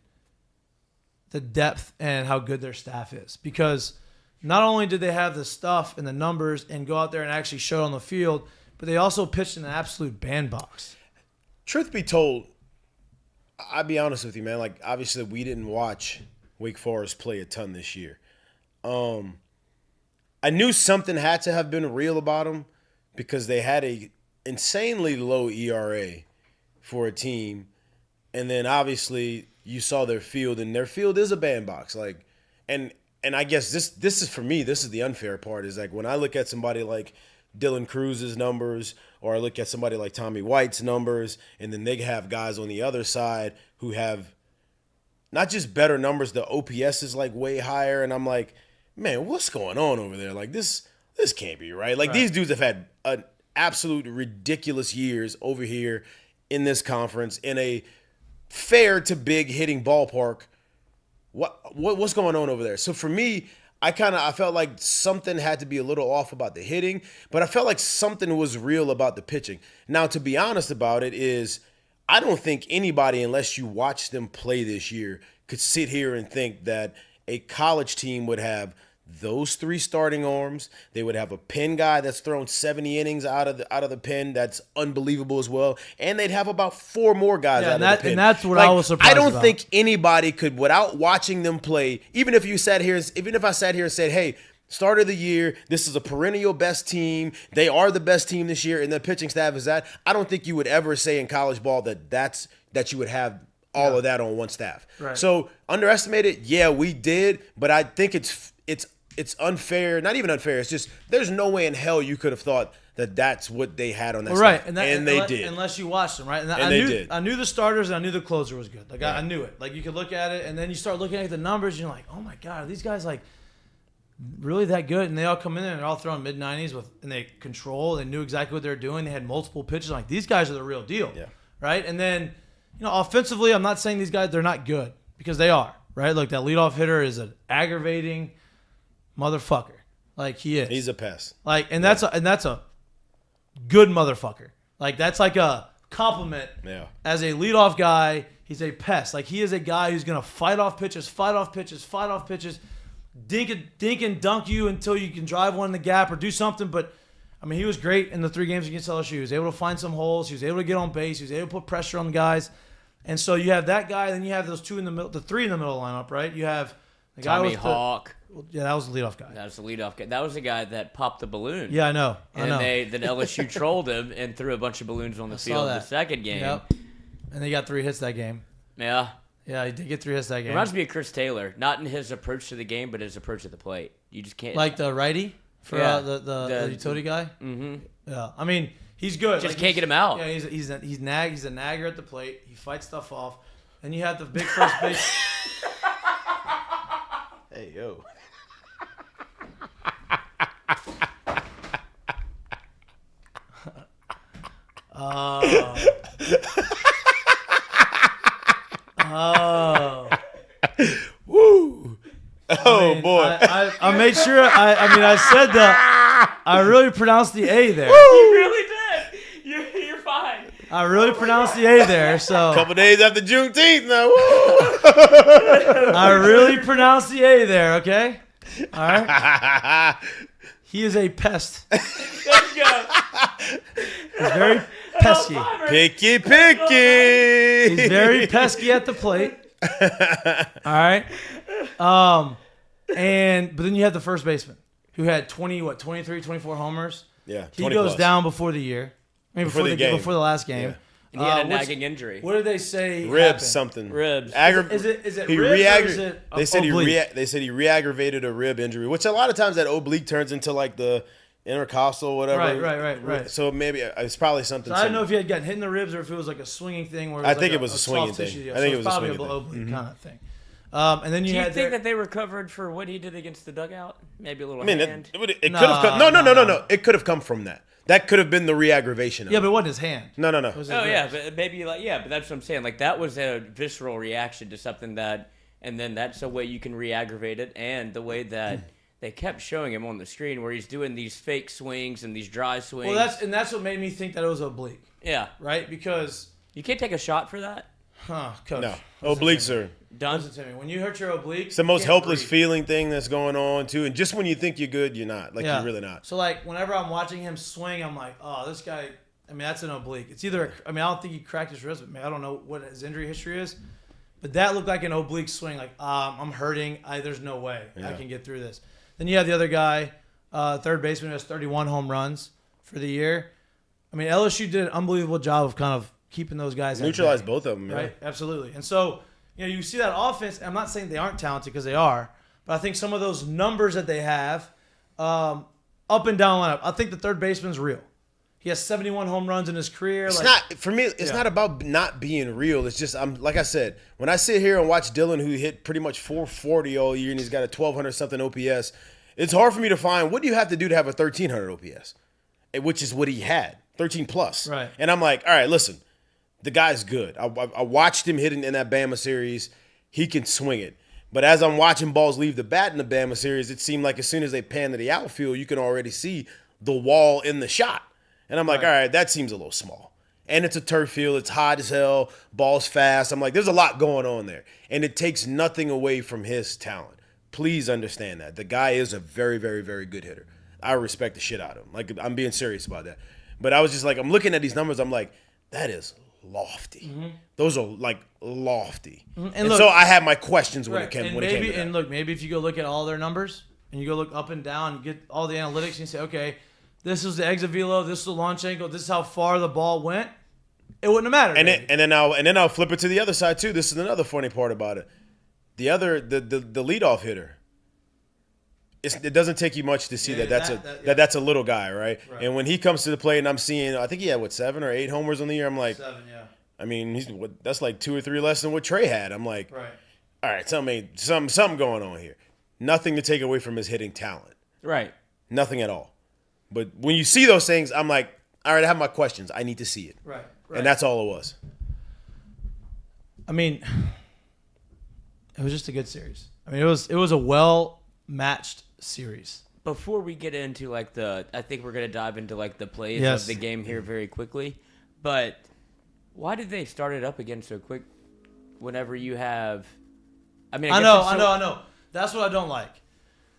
the depth and how good their staff is, because not only did they have the stuff and the numbers and go out there and actually show it on the field, but they also pitched in an absolute bandbox. Truth be told, I'll be honest with you, man. Like, obviously, we didn't watch Wake Forest play a ton this year. I knew something had to have been real about them because they had a insanely low ERA for a team, and then obviously you saw their field, and their field is a bandbox. Like, and I guess this is for me. This is the unfair part. Is like when I look at somebody like Dylan Cruz's numbers, or I look at somebody like Tommy White's numbers, and then they have guys on the other side who have not just better numbers, the OPS is like way higher, and I'm like, man, what's going on over there? Like this can't be right. Like these dudes have had an absolute ridiculous years over here in this conference in a fair to big hitting ballpark. What's going on over there? So for me, I felt like something had to be a little off about the hitting, but I felt like something was real about the pitching. Now, to be honest about it is, I don't think anybody, unless you watch them play this year, could sit here and think that a college team would have those 3 starting arms. They would have a pen guy that's thrown 70 innings out of the pen. That's unbelievable as well. And they'd have about 4 more guys out of the pen. And that's what I was surprised about. I don't about. think anybody could, without watching them play, even if I sat here and said, hey, start of the year, this is a perennial best team. They are the best team this year, and the pitching staff is that. I don't think you would ever say in college ball that you would have all of that on one staff. Right. So underestimated, yeah, we did, but I think it's unfair. Not even unfair. It's just there's no way in hell you could have thought that that's what they had on that staff. Right, and they did. Unless you watched them, right? They did. I knew the starters and I knew the closer was good. Like I knew it. Like you could look at it and then you start looking at the numbers and you're like, oh my God, are these guys like really that good? And they all come in there and they're all throwing mid-90s and they control. They knew exactly what they were doing. They had multiple pitches. I'm like, these guys are the real deal. Yeah. Right? And then, offensively, I'm not saying these guys, they're not good because they are. Right? Look, that leadoff hitter is an aggravating motherfucker. Like he is. He's a pest. Like, and that's a good motherfucker. Like that's like a compliment. Yeah. As a leadoff guy, he's a pest. Like he is a guy who's gonna fight off pitches, dink and dunk you until you can drive one in the gap or do something. But I mean, he was great in the 3 games against LSU. He was able to find some holes. He was able to get on base. He was able to put pressure on the guys. And so you have that guy, then you have those 2 in the middle, the 3 in the middle lineup, right? You have the guy Tommy with Hawk. Yeah, that was the leadoff guy. That was the leadoff guy. That was the guy that popped the balloon. Yeah, I know. And then LSU trolled him and threw a bunch of balloons on the field the second game. Yep. And they got 3 hits that game. Yeah. Yeah, he did get 3 hits that game. Reminds me of Chris Taylor, not in his approach to the game, but his approach to the plate. You just can't. Like the righty for the utility guy. Mm-hmm. Yeah, I mean he's good. Just can't get him out. Yeah, he's a nagger at the plate. He fights stuff off. Then you have the big first base. Hey yo. Woo! Boy! I made sure. I said that. I really pronounced the A there. You really did. You're fine. I really pronounced the A there. So A couple days after Juneteenth now. Woo! I really pronounced the A there. Okay. All right. He is a pest. Let's go. He's very pesky. Picky. He's very pesky at the plate. All right. But then you have the first baseman who had 23, 24 homers. Yeah. He goes down before the year. I mean, before the last game. Yeah. And he had a nagging injury. What did they say? Ribs happened? something. Ribs. Is it ribs or is it They said oblique? they said he re-aggravated a rib injury, which a lot of times that oblique turns into like the intercostal, whatever. Right. So maybe it's probably something. So I don't know if he had gotten hit in the ribs or if it was like a swinging thing. Where I think it was a swinging soft thing. tissue deal. I think So it was a probably swinging thing. oblique kind of thing. And then Do you you had think that they recovered for what he did against the dugout? Maybe a little hand. it could have come. No. It could have come from that. That could have been the re-aggravation. Yeah, but it wasn't his hand. No. It was his ribs. But maybe but that's what I'm saying. Like that was a visceral reaction to something that, and then that's a way you can re-aggravate it, and the way that they kept showing him on the screen where he's doing these fake swings and these dry swings. Well, that's what made me think that it was oblique, yeah. right? Because, You can't take a shot for that. coach. No, obliques are. Done. Listen to me. When you hurt your oblique, It's the most you can't helpless breathe. feeling thing that's going on too. And just when you think you're good, you're not. Like you're really not. So like whenever I'm watching him swing, I'm like, oh, this guy I mean, that's an oblique. It's either, I don't think he cracked his wrist, but I don't know what his injury history is. But that looked like an oblique swing. Like, I'm hurting. There's no way I can get through this. Then you have the other guy, third baseman, who has 31 home runs for the year. I mean, LSU did an unbelievable job of kind of keeping those guys neutralize both of them, right? Absolutely. And so, you see that offense. And I'm not saying they aren't talented because they are, but I think some of those numbers that they have, up and down lineup. I think the third baseman's real. He has 71 home runs in his career. It's not for me. It's not about not being real. It's just like I said, when I sit here and watch Dylan, who hit pretty much 440 all year, and he's got a 1200 something OPS. It's hard for me to find what do you have to do to have a 1300 OPS, which is what he had, 13 plus. Right. And I'm like, all right, listen, the guy's good. I watched him hitting in that Bama series. He can swing it. But as I'm watching balls leave the bat in the Bama series, it seemed like as soon as they pan to the outfield, you can already see the wall in the shot. And I'm like, all right, that seems a little small. And it's a turf field. It's hot as hell. Ball's fast. I'm like, there's a lot going on there. And it takes nothing away from his talent. Please understand that. The guy is a very, very, very good hitter. I respect the shit out of him. Like, I'm being serious about that. But I was just like, I'm looking at these numbers. I'm like, that is lofty. Mm-hmm. Those are, like, lofty. Mm-hmm. And look, so I had my questions when it came to that. And look, maybe if you go look at all their numbers and you go look up and down and get all the analytics and you say, okay, this is the exit velo, this is the launch angle, this is how far the ball went, it wouldn't have mattered. And then I'll flip it to the other side too. This is another funny part about it. The leadoff hitter. It doesn't take you much to see that's a little guy, right? And when he comes to the plate and I'm seeing, I think he had 7 or 8 homers on the year. I'm like, 7, yeah. I mean, that's like 2 or 3 less than what Trey had. I'm like, right. All right, something going on here. Nothing to take away from his hitting talent. Right. Nothing at all. But when you see those things, I'm like, all right, I have my questions. I need to see it. Right. And that's all it was. I mean, it was just a good series. I mean, it was a well-matched series. Before we get into I think we're going to dive into the plays of the game here very quickly. But why did they start it up again so quick whenever you have, I know. That's what I don't like.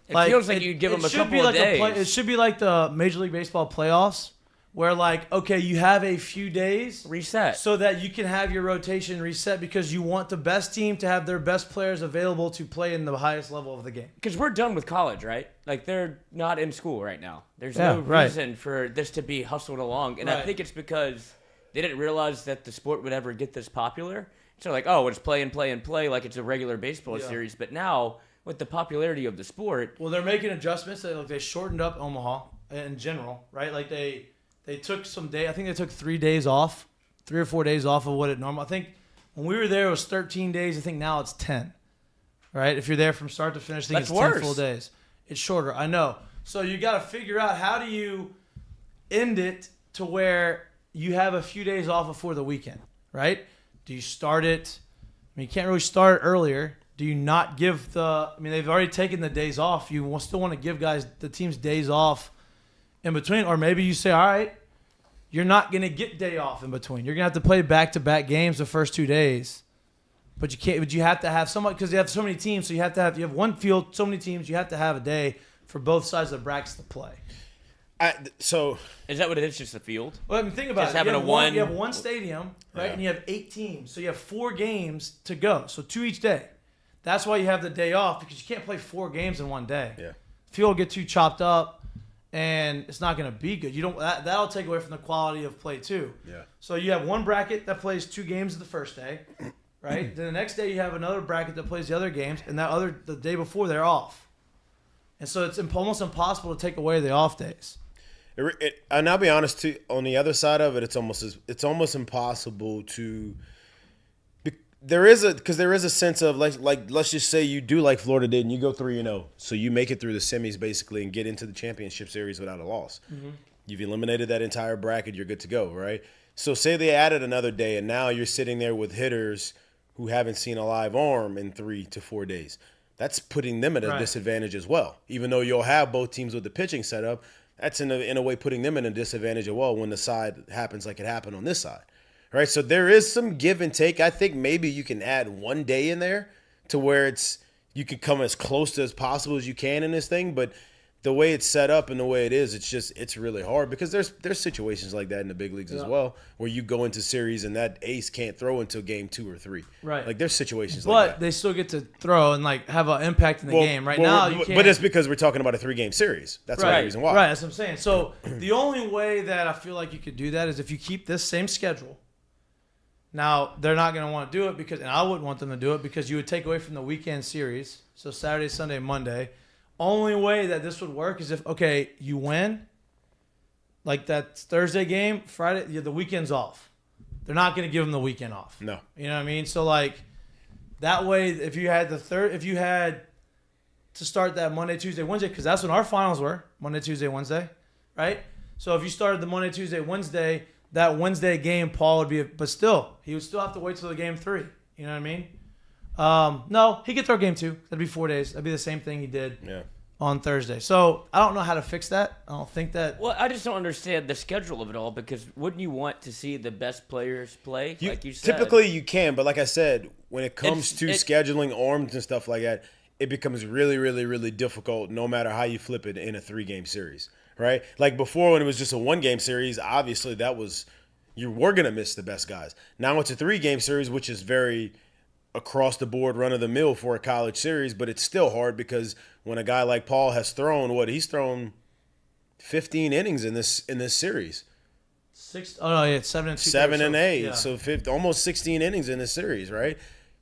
It feels like you'd give them a couple of days. It should be like the Major League Baseball playoffs where, okay, you have a few days. Reset. So that you can have your rotation reset because you want the best team to have their best players available to play in the highest level of the game. Because we're done with college, right? They're not in school right now. There's no reason for this to be hustled along. And I think it's because they didn't realize that the sport would ever get this popular. So it's play and play and play like it's a regular baseball series. But now, with the popularity of the sport. Well, they're making adjustments. They shortened up Omaha in general, right? They took some day. I think they took 3 days off, 3 or 4 days off of what it normal. I think when we were there, it was 13 days. I think now it's 10, right? If you're there from start to finish, I think it's 10 full days. It's shorter, I know. So you got to figure out how do you end it to where you have a few days off before the weekend, right? Do you start it? You can't really start it earlier. Do you not give they've already taken the days off. You still want to give the teams days off in between. Or maybe you say, all right, you're not going to get day off in between. You're going to have to play back-to-back games the first 2 days. But you can't. But you have to have somebody because you have so many teams. So you have one field, so many teams. You have to have a day for both sides of the brackets to play. So is that what it is? Just a field? Well, think about just it. Having you have one stadium, right? And you have 8 teams. So you have 4 games to go. So 2 each day. That's why you have the day off because you can't play 4 games in one day. Yeah. Field will get too chopped up, and it's not going to be good. That'll take away from the quality of play too. Yeah. So you have one bracket that plays 2 games the first day, right? Then the next day you have another bracket that plays the other games, and the day before they're off. And so it's almost impossible to take away the off days. And I'll be honest too. On the other side of it, it's almost impossible to. There is a sense of let's just say you do like Florida did and you go 3-0, so you make it through the semis basically and get into the championship series without a loss. Mm-hmm. You've eliminated that entire bracket, you're good to go, right? So say they added another day and now you're sitting there with hitters who haven't seen a live arm in 3 to 4 days. That's putting them at a disadvantage as well. Even though you'll have both teams with the pitching set up, that's in a way putting them in a disadvantage as well when the side happens like it happened on this side. Right, so there is some give and take. I think maybe you can add 1 day in there to where you can come as close to as possible as you can in this thing. But the way it's set up and the way it is, it's really hard because there's situations like that in the big leagues as well, where you go into series and that ace can't throw until game 2 or 3. Right. Like there's situations like that. But they still get to throw and like have an impact in the game. Right now, you can't. But it's because we're talking about a 3-game series. That's the only reason why. Right. That's what I'm saying. So the only way that I feel like you could do that is if you keep this same schedule. Now they're not going to want to do it and I wouldn't want them to do it because you would take away from the weekend series. So Saturday, Sunday, Monday. Only way that this would work is if, okay, you win, like that Thursday game, Friday, the weekend's off. They're not going to give them the weekend off. No. You know what I mean? So, like, that way, if you had to start that Monday, Tuesday, Wednesday, because that's when our finals were, Monday, Tuesday, Wednesday, right? So, if you started the Monday, Tuesday, Wednesday, that Wednesday game, Paul would be, but still, he would still have to wait till the game 3. You know what I mean? No, he could throw game 2. That'd be 4 days. That'd be the same thing he did on Thursday. So I don't know how to fix that. I don't think that. Well, I just don't understand the schedule of it all because wouldn't you want to see the best players play? Like you said, typically you can, but like I said, when it comes to scheduling arms and stuff like that, it becomes really, really, really difficult no matter how you flip it in a 3-game series, right? Like before when it was just a 1-game series, obviously that was you were going to miss the best guys. Now it's a 3-game series, which is very across the board run of the mill for a college series, but it's still hard because when a guy like Paul has thrown he's thrown 15 innings in this series. 6. Oh no, yeah, it's 7 and 2. 7 and 8, yeah. so almost 16 innings in this series, right?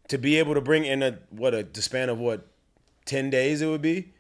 To be able to bring in the span of 10 days it would be.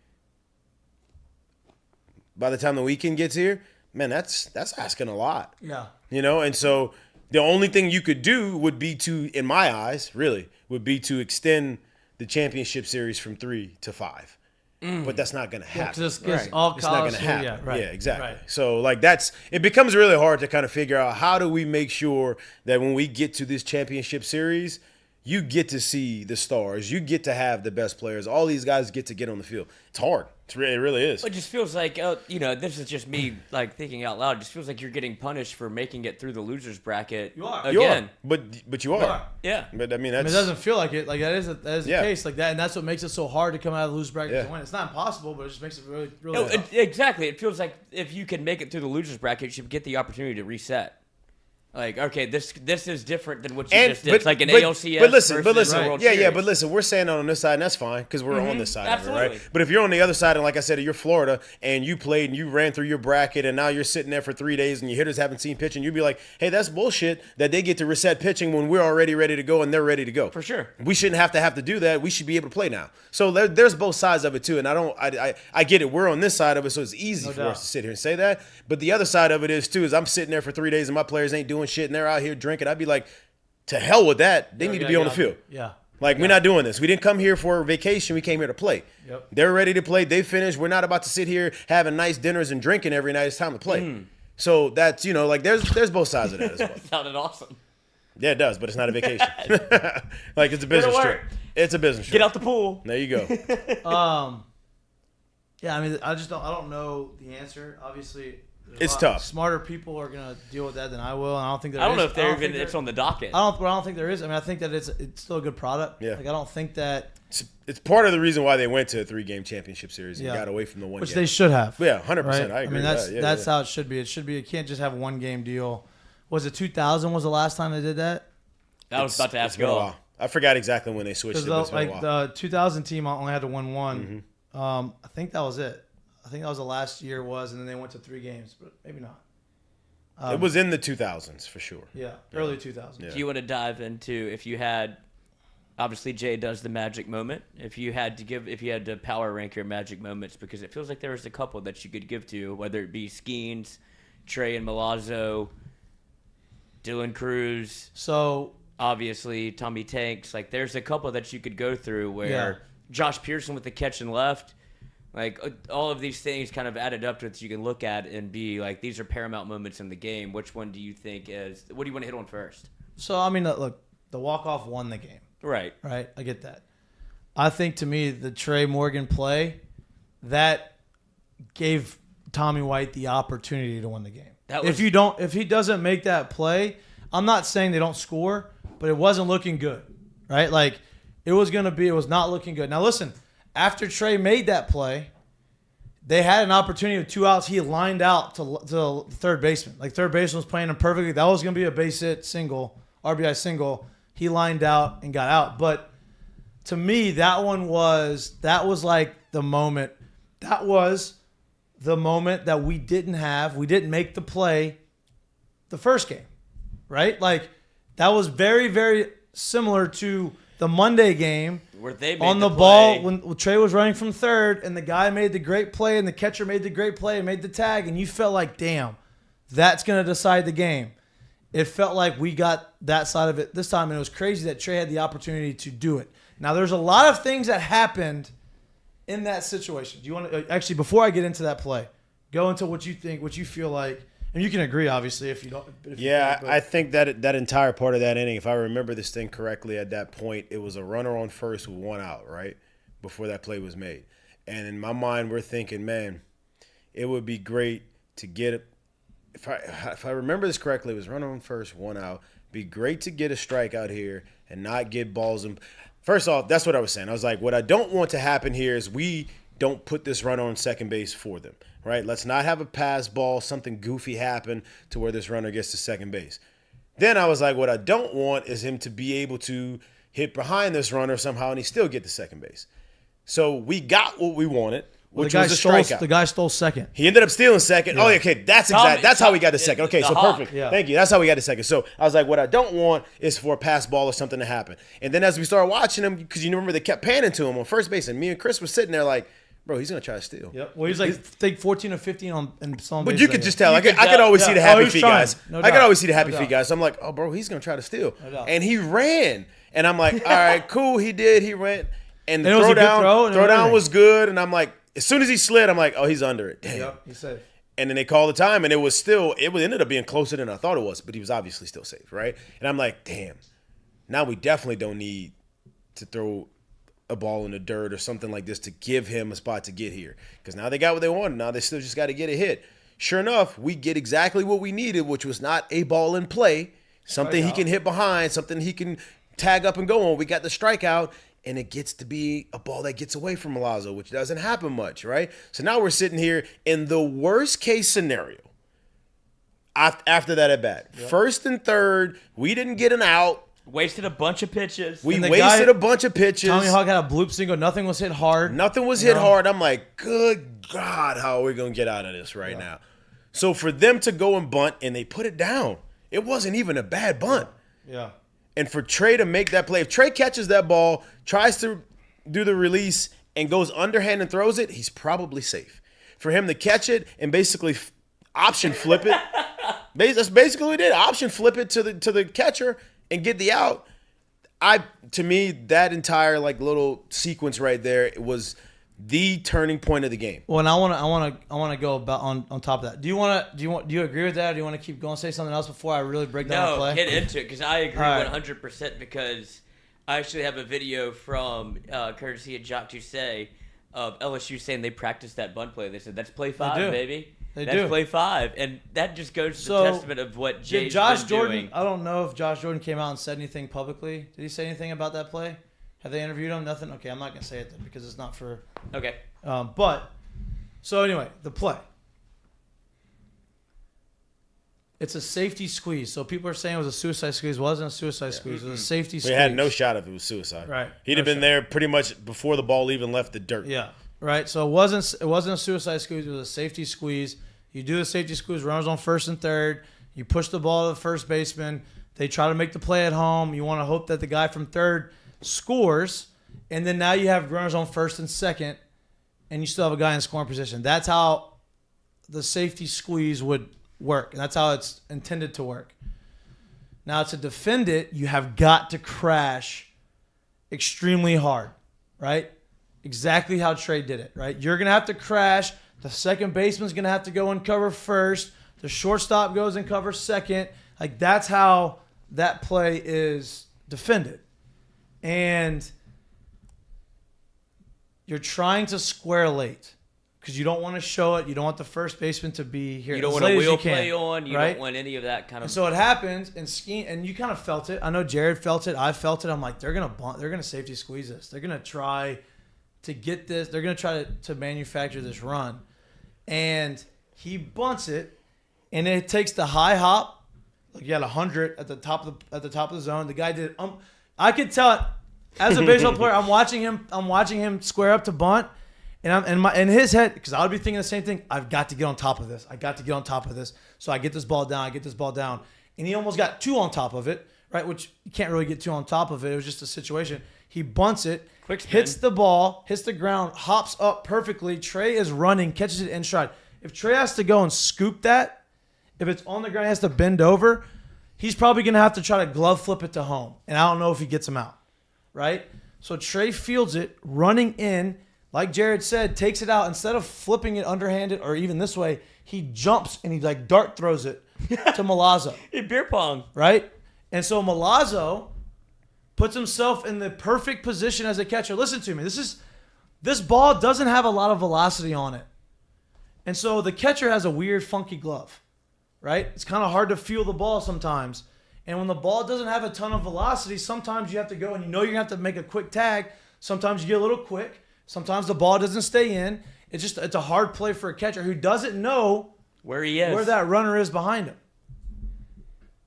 By the time the weekend gets here, man, that's asking a lot. Yeah. You know, and so the only thing you could do would be to, in my eyes, really, would be to extend the championship series from 3 to 5. But that's not going to happen. It's all It's not college. going to happen. Yeah, right. Yeah, exactly. Right. So, like, it becomes really hard to kind of figure out how do we make sure that when we get to this championship series, you get to see the stars. You get to have the best players. All these guys get to get on the field. It's hard. It really is. It just feels like, this is just me like thinking out loud. It just feels like you're getting punished for making it through the losers bracket. You are. Again. You are. But you are. Yeah. But I mean, it doesn't feel like it. Like that is the Yeah. case. Like that, and that's what makes it so hard to come out of the loser bracket and win. It's not impossible, but it just makes it really, really. No, exactly. It feels like if you can make it through the losers bracket, you should get the opportunity to reset. Like, okay, this is different than what you just did. It's like an ALCS. But listen, versus a World Series. but listen, we're saying on this side, and that's fine because we're on this side absolutely. of it, right? But if you're on the other side, and like I said, you're Florida, and you played and you ran through your bracket, and now you're sitting there for 3 days, and your hitters haven't seen pitching, you'd be like, hey, that's bullshit that they get to reset pitching when we're already ready to go and they're ready to go. For sure. We shouldn't have to do that. We should be able to play now. So there's both sides of it too, and I get it. We're on this side of it, so it's easy for us to sit here and say that. But the other side of it is I'm sitting there for 3 days, and my players ain't doing shit, and they're out here drinking. I'd be like, to hell with that. They need to be on the field. Yeah. Like, we're not doing this. We didn't come here for vacation. We came here to play. Yep. They're ready to play. They finished. We're not about to sit here having nice dinners and drinking every night. It's time to play. So that's, there's both sides of that as well. Sounded awesome. Yeah, it does, but it's not a vacation. Like, it's a business trip. It's a business trip. Get out the pool. There you go. Yeah, I mean, I don't know the answer. Obviously, It's tough. Smarter people are gonna deal with that than I will. And I don't think I don't know if it's on the docket. I don't think there is. I mean, I think that it's still a good product. Yeah. Like I don't think that. It's part of the reason why they went to a 3-game championship series and got away from the 1 Which game. they should have. Yeah, 100%. Right? I agree. I mean, that's yeah. how it should be. It should be. It can't just have a 1-game deal. Was it 2000? Was the last time they did that? I was about to ask It's been a while. I forgot exactly when they switched it. But it's been a while. The 2000 team only had to win one. I think that was it. I think that was the last year was, and then they went to 3 games, but maybe not. It was in the 2000s for sure. Yeah, early 2000s. Yeah. Do you want to dive into if you had, obviously Jay does the magic moment. If you had to power rank your magic moments, because it feels like there was a couple that you could give to, whether it be Skenes, Trey and Milazzo, Dylan Cruz. So obviously Tommy Tanks. Like there's a couple that you could go through where Josh Pearson with the catch and left. Like, all of these things kind of added up to it that you can look at and be like, these are paramount moments in the game. Which one do you think is – what do you want to hit on first? So, I mean, look, the walk-off won the game. Right. Right? I get that. I think, to me, the Trey Morgan play, that gave Tommy White the opportunity to win the game. If he doesn't make that play, I'm not saying they don't score, but it wasn't looking good, right? Like, it was not looking good. Now, listen – after Trey made that play, They had an opportunity with 2 outs. He lined out to third baseman. Like third baseman was playing him perfectly. That was going to be a base hit single, RBI single. He lined out and got out. But to me, that was like the moment. That was the moment that we didn't have. We didn't make the play the first game, right? Like that was very, very similar to the Monday game. Where they made on the ball when Trey was running from third and the guy made the great play and the catcher made the great play and made the tag and you felt like, damn, that's going to decide the game. It felt like we got that side of it this time, and it was crazy that Trey had the opportunity to do it. Now, there's a lot of things that happened in that situation. Do you want to actually, before I get into that play, go into what you think, what you feel like, and you can agree, obviously, if you don't. I think that entire part of that inning, if I remember this thing correctly at that point, it was a runner on first with 1 out, right, before that play was made. And in my mind, we're thinking, man, it would be great to get – if I remember this correctly, it was runner on first, 1 out. Be great to get a strikeout here and not get balls in. First off, that's what I was saying. I was like, what I don't want to happen here is we don't put this runner on second base for them. Right? Let's not have a pass ball, something goofy happen to where this runner gets to second base. Then I was like, what I don't want is him to be able to hit behind this runner somehow and he still get to second base. So we got what we wanted, which was a strikeout. The guy stole second. He ended up stealing second. Yeah. Oh, okay, that's how we got to second. Okay, so perfect. Yeah. Thank you. That's how we got to second. So I was like, what I don't want is for a pass ball or something to happen. And then as we started watching him, because you remember they kept panning to him on first base, and me and Chris were sitting there like, bro, he's going to try to steal. Yep. Well, he's like, take 14 or 15 on some. But you could just tell. I could always see the happy feet guys. I could always see the happy feet guys. So I'm like, oh, bro, he's going to try to steal. And he ran. And I'm like, all right, cool. He did. He ran. And the throwdown was good. And I'm like, as soon as he slid, I'm like, oh, he's under it. Damn. Yep, he's safe. And then they called the time, and it ended up being closer than I thought it was. But he was obviously still safe, right? And I'm like, damn. Now we definitely don't need to throw a ball in the dirt or something like this to give him a spot to get here. Because now they got what they wanted. Now they still just got to get a hit. Sure enough, we get exactly what we needed, which was not a ball in play, something he can hit behind, something he can tag up and go on. We got the strikeout, and it gets to be a ball that gets away from Milazzo, which doesn't happen much, right? So now we're sitting here in the worst case scenario after that at bat. Yep. First and third, we didn't get an out. Wasted a bunch of pitches. We wasted a bunch of pitches. Tommy Hawk had a bloop single. Nothing was hit hard. Nothing was hit hard. I'm like, good God, how are we going to get out of this right now? So for them to go and bunt, and they put it down, it wasn't even a bad bunt. Yeah. And for Trey to make that play, if Trey catches that ball, tries to do the release, and goes underhand and throws it, he's probably safe. For him to catch it and basically option flip it, that's basically what he did. Option flip it to the catcher and get the out. To me, that entire little sequence right there was the turning point of the game. Well, and I want to go about on top of that. Do you agree with that? Or do you want to keep going? Say something else before I really break down the play. No, get into it because I agree 100% because I actually have a video from courtesy of Jacques Doucet of LSU saying they practiced that bunt play. They said that's play 5, baby. That's play 5, and that just goes to the testament of what Jay's been doing. I don't know if Josh Jordan came out and said anything publicly. Did he say anything about that play? Have they interviewed him? Nothing? Okay, I'm not going to say it then because it's not for... Okay. So anyway, the play. It's a safety squeeze. So people are saying it was a suicide squeeze. It wasn't a suicide squeeze. It was a safety squeeze. We had no shot if it was suicide. Right. He'd have been there pretty much before the ball even left the dirt. Yeah. Right. So it wasn't a suicide squeeze. It was a safety squeeze. You do a safety squeeze, runners on first and third. You push the ball to the first baseman. They try to make the play at home. You want to hope that the guy from third scores, and then now you have runners on first and second, and you still have a guy in scoring position. That's how the safety squeeze would work, and that's how it's intended to work. Now, to defend it, you have got to crash extremely hard, right? Exactly how Trey did it, right? You're going to have to crash. The second baseman's going to have to go and cover first. The shortstop goes and covers second. That's how that play is defended. And you're trying to square late because you don't want to show it. You don't want the first baseman to be here. You don't want a wheel play on. You don't want any of that kind of. And so it happens, and you kind of felt it. I know Jared felt it. I felt it. I'm like, they're gonna bunt. They're gonna safety squeeze this. They're gonna try to get this. They're gonna try to manufacture this run. and he bunts it, and it takes the high hop. Like you had 100 at the top of the zone. The guy did. I could tell as a baseball player. I'm watching him square up to bunt, and I'm in his head because I would be thinking the same thing. I've got to get on top of this. I got to get on top of this. So I get this ball down. And he almost got 2 on top of it, right? Which you can't really get 2 on top of it. It was just a situation. He bunts it, Quick spin. hits the ball, hits the ground, hops up perfectly. Trey is running, catches it in stride. If Trey has to go and scoop that, if it's on the ground, he has to bend over, he's probably going to have to try to glove flip it to home. And I don't know if he gets him out, right? So Trey fields it, running in, like Jared said, takes it out. Instead of flipping it underhanded or even this way, he jumps and he like dart throws it to Milazzo. In beer pong. Right? And so Milazzo puts himself in the perfect position as a catcher. Listen to me. This ball doesn't have a lot of velocity on it. And so the catcher has a weird, funky glove, right? It's kind of hard to feel the ball sometimes. And when the ball doesn't have a ton of velocity, sometimes you have to go and you're going to have to make a quick tag. Sometimes you get a little quick. Sometimes the ball doesn't stay in. It's a hard play for a catcher who doesn't know where he is, where that runner is behind him.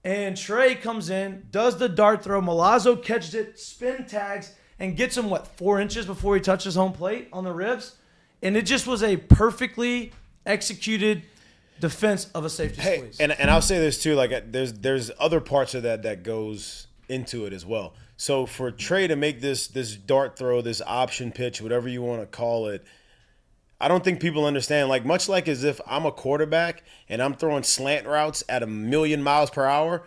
And Trey comes in, does the dart throw. Milazzo catches it, spin tags, and gets him, 4 inches before he touches home plate on the ribs? And it just was a perfectly executed defense of a safety squeeze. And I'll say this too, like there's other parts of that goes into it as well. So for Trey to make this dart throw, this option pitch, whatever you want to call it, I don't think people understand. Like much like as if I'm a quarterback and I'm throwing slant routes at 1,000,000 miles per hour.